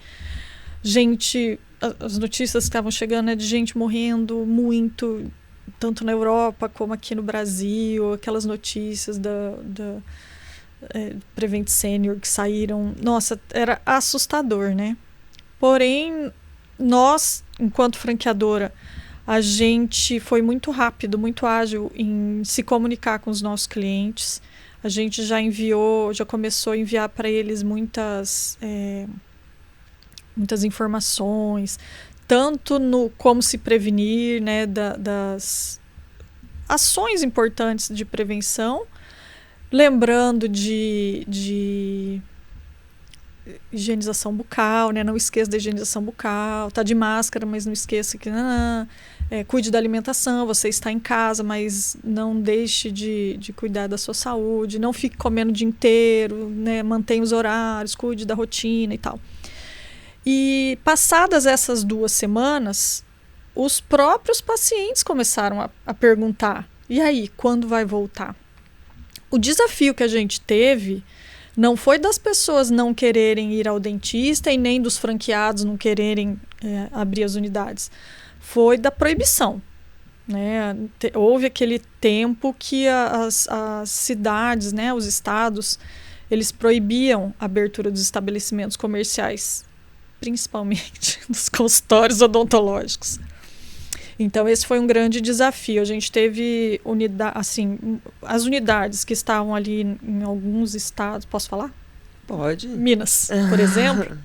Speaker 1: gente... As notícias que estavam chegando, né, de gente morrendo muito, tanto na Europa como aqui no Brasil. Aquelas notícias da Prevent Senior que saíram. Nossa, era assustador, né? Porém, nós, enquanto franqueadora, a gente foi muito rápido, muito ágil em se comunicar com os nossos clientes. A gente já começou a enviar para eles muitas informações, tanto no como se prevenir, né, das ações importantes de prevenção, lembrando de higienização bucal, né? Não esqueça da higienização bucal, tá de máscara, mas não esqueça que cuide da alimentação, você está em casa, mas não deixe de cuidar da sua saúde, não fique comendo o dia inteiro, né? Mantenha os horários, cuide da rotina e tal. E passadas essas 2 semanas, os próprios pacientes começaram a perguntar, e aí, quando vai voltar? O desafio que a gente teve não foi das pessoas não quererem ir ao dentista e nem dos franqueados não quererem abrir as unidades. Foi da proibição, né? Houve aquele tempo que as cidades, né, os estados, eles proibiam a abertura dos estabelecimentos comerciais, principalmente dos consultórios odontológicos. Então, esse foi um grande desafio. A gente teve as unidades que estavam ali em alguns estados. Posso falar?
Speaker 2: Pode.
Speaker 1: Minas, por exemplo,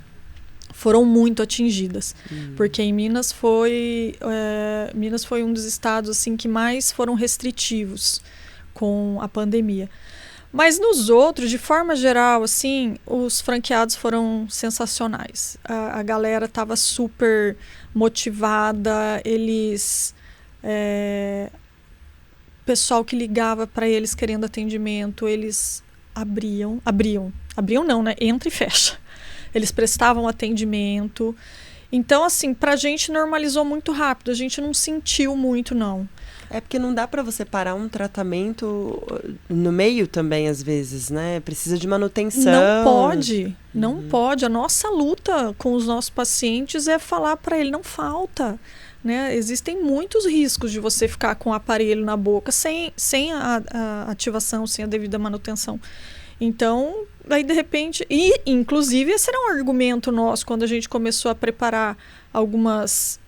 Speaker 1: foram muito atingidas. Porque em Minas foi um dos estados assim, que mais foram restritivos com a pandemia. Mas nos outros, de forma geral, assim, os franqueados foram sensacionais. A galera estava super motivada, pessoal que ligava para eles querendo atendimento, eles abriam não, né? Entra e fecha. Eles prestavam atendimento. Então, assim, pra gente normalizou muito rápido, a gente não sentiu muito, não.
Speaker 2: É porque não dá para você parar um tratamento no meio também, às vezes, né? Precisa de manutenção.
Speaker 1: Não pode. A nossa luta com os nossos pacientes é falar para ele, não falta. né? Existem muitos riscos de você ficar com o aparelho na boca sem a ativação, sem a devida manutenção. Então, aí de repente... E, inclusive, esse era um argumento nosso quando a gente começou a preparar alguns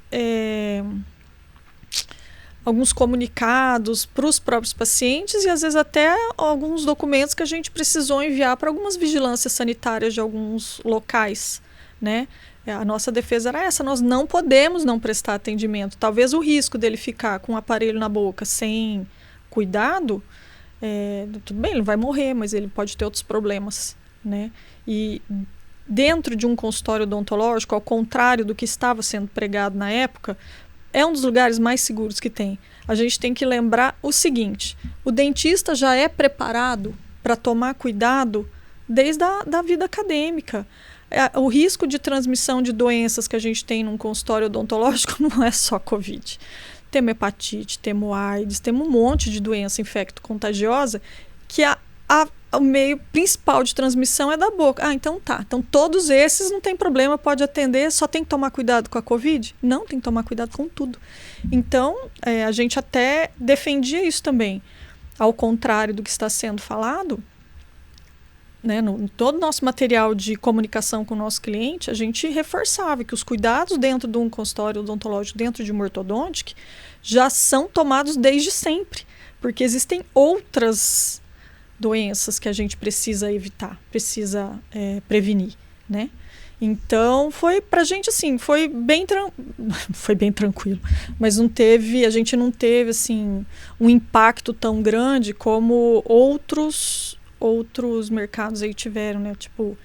Speaker 1: comunicados para os próprios pacientes e, às vezes, até alguns documentos que a gente precisou enviar para algumas vigilâncias sanitárias de alguns locais, né? A nossa defesa era essa: nós não podemos não prestar atendimento. Talvez o risco dele ficar com o aparelho na boca sem cuidado, tudo bem, ele vai morrer, mas ele pode ter outros problemas, né? E dentro de um consultório odontológico, ao contrário do que estava sendo pregado na época, é um dos lugares mais seguros que tem. A gente tem que lembrar o seguinte: o dentista já é preparado para tomar cuidado desde a vida acadêmica. O risco de transmissão de doenças que a gente tem num consultório odontológico não é só Covid. Temos hepatite, temos AIDS, temos um monte de doença infecto-contagiosa que o meio principal de transmissão é da boca. Então tá. Então todos esses não tem problema, pode atender, só tem que tomar cuidado com a Covid? Não, tem que tomar cuidado com tudo. Então, a gente até defendia isso também. Ao contrário do que está sendo falado, né, no todo o nosso material de comunicação com o nosso cliente, a gente reforçava que os cuidados dentro de um consultório odontológico, dentro de uma ortodôntica, já são tomados desde sempre, porque existem outras doenças que a gente precisa evitar, precisa prevenir, né? Então, pra gente, assim, foi bem tranquilo, mas a gente não teve, assim, um impacto tão grande como outros mercados aí tiveram, né? Tipo,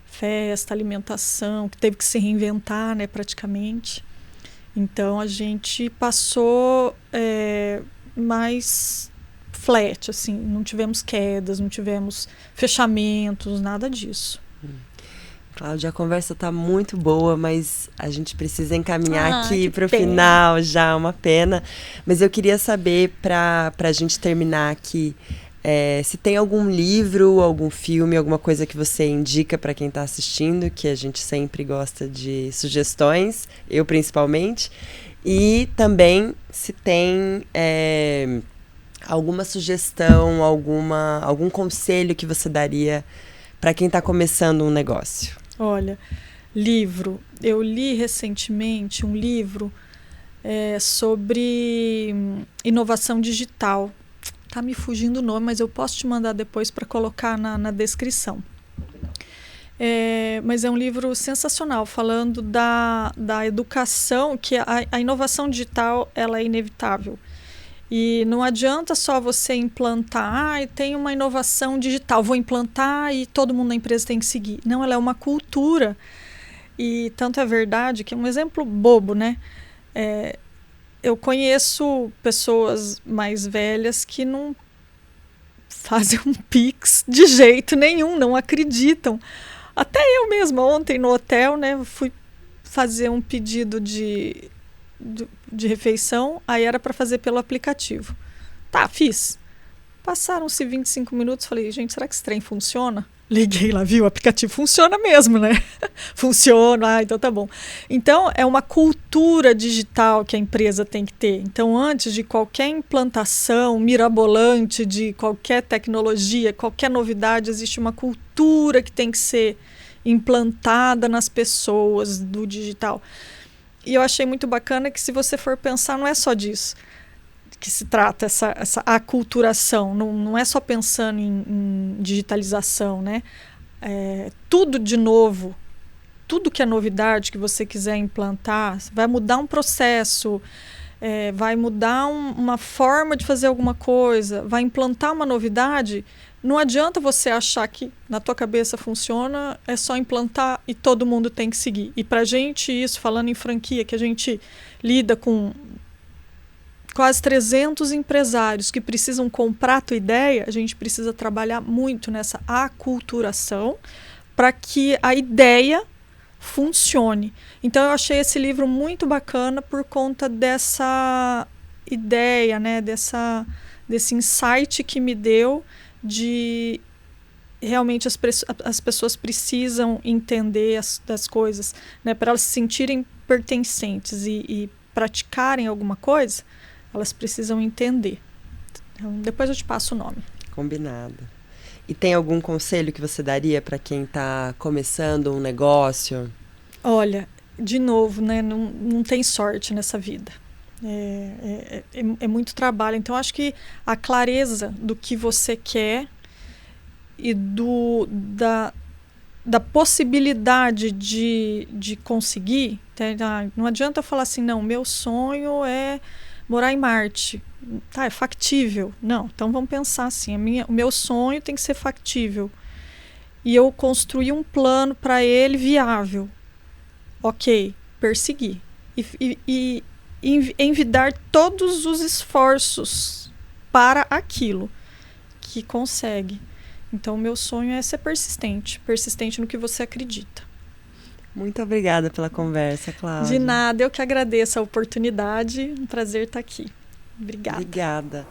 Speaker 1: festa, alimentação, que teve que se reinventar, né, praticamente. Então, a gente passou mais flat, assim, não tivemos quedas, não tivemos fechamentos, nada disso.
Speaker 2: Cláudia, a conversa está muito boa, mas a gente precisa encaminhar aqui para o final já, uma pena. Mas eu queria saber, para a gente terminar aqui, se tem algum livro, algum filme, alguma coisa que você indica para quem está assistindo, que a gente sempre gosta de sugestões, eu principalmente. E também se tem alguma sugestão, algum conselho que você daria para quem está começando um negócio.
Speaker 1: Olha, livro. Eu li recentemente um livro sobre inovação digital. Tá me fugindo o nome, mas eu posso te mandar depois para colocar na descrição. Mas é um livro sensacional, falando da educação, que a inovação digital ela é inevitável. E não adianta só você implantar, tem uma inovação digital, vou implantar e todo mundo na empresa tem que seguir. Não, ela é uma cultura. E tanto é verdade que é um exemplo bobo, né? Eu conheço pessoas mais velhas que não fazem um Pix de jeito nenhum, não acreditam. Até eu mesma, ontem no hotel, né, fui fazer um pedido de refeição, aí era para fazer pelo aplicativo. Tá, fiz. Passaram-se 25 minutos, falei, gente, será que esse trem funciona? Liguei lá, viu? O aplicativo funciona mesmo, né? Funciona, então tá bom. Então, é uma cultura digital que a empresa tem que ter. Então, antes de qualquer implantação mirabolante de qualquer tecnologia, qualquer novidade, existe uma cultura que tem que ser implantada nas pessoas do digital. E eu achei muito bacana que, se você for pensar, não é só disso que se trata, essa aculturação. Não é só pensando em digitalização, né? Tudo de novo, tudo que é novidade que você quiser implantar, vai mudar um processo, vai mudar uma forma de fazer alguma coisa, vai implantar uma novidade. Não adianta você achar que na tua cabeça funciona, é só implantar e todo mundo tem que seguir. E pra gente isso, falando em franquia, que a gente lida com quase 300 empresários que precisam comprar a tua ideia, a gente precisa trabalhar muito nessa aculturação para que a ideia funcione. Então eu achei esse livro muito bacana por conta dessa ideia, né, desse insight que me deu de realmente as pessoas precisam entender das coisas, né, para elas se sentirem pertencentes e praticarem alguma coisa, elas precisam entender. Então, depois eu te passo o nome.
Speaker 2: Combinado. E tem algum conselho que você daria para quem está começando um negócio?
Speaker 1: Olha, de novo, né, não tem sorte nessa vida. É muito trabalho. Então, acho que a clareza do que você quer e da possibilidade de conseguir. Não adianta falar assim, não, meu sonho é morar em Marte. Tá, é factível. Não, então vamos pensar assim, o meu sonho tem que ser factível. E eu construir um plano para ele viável. Ok, perseguir. E envidar todos os esforços para aquilo que consegue. Então, o meu sonho é ser persistente. Persistente no que você acredita.
Speaker 2: Muito obrigada pela conversa, Cláudia.
Speaker 1: De nada, eu que agradeço a oportunidade. Um prazer estar aqui. Obrigada.
Speaker 2: Obrigada.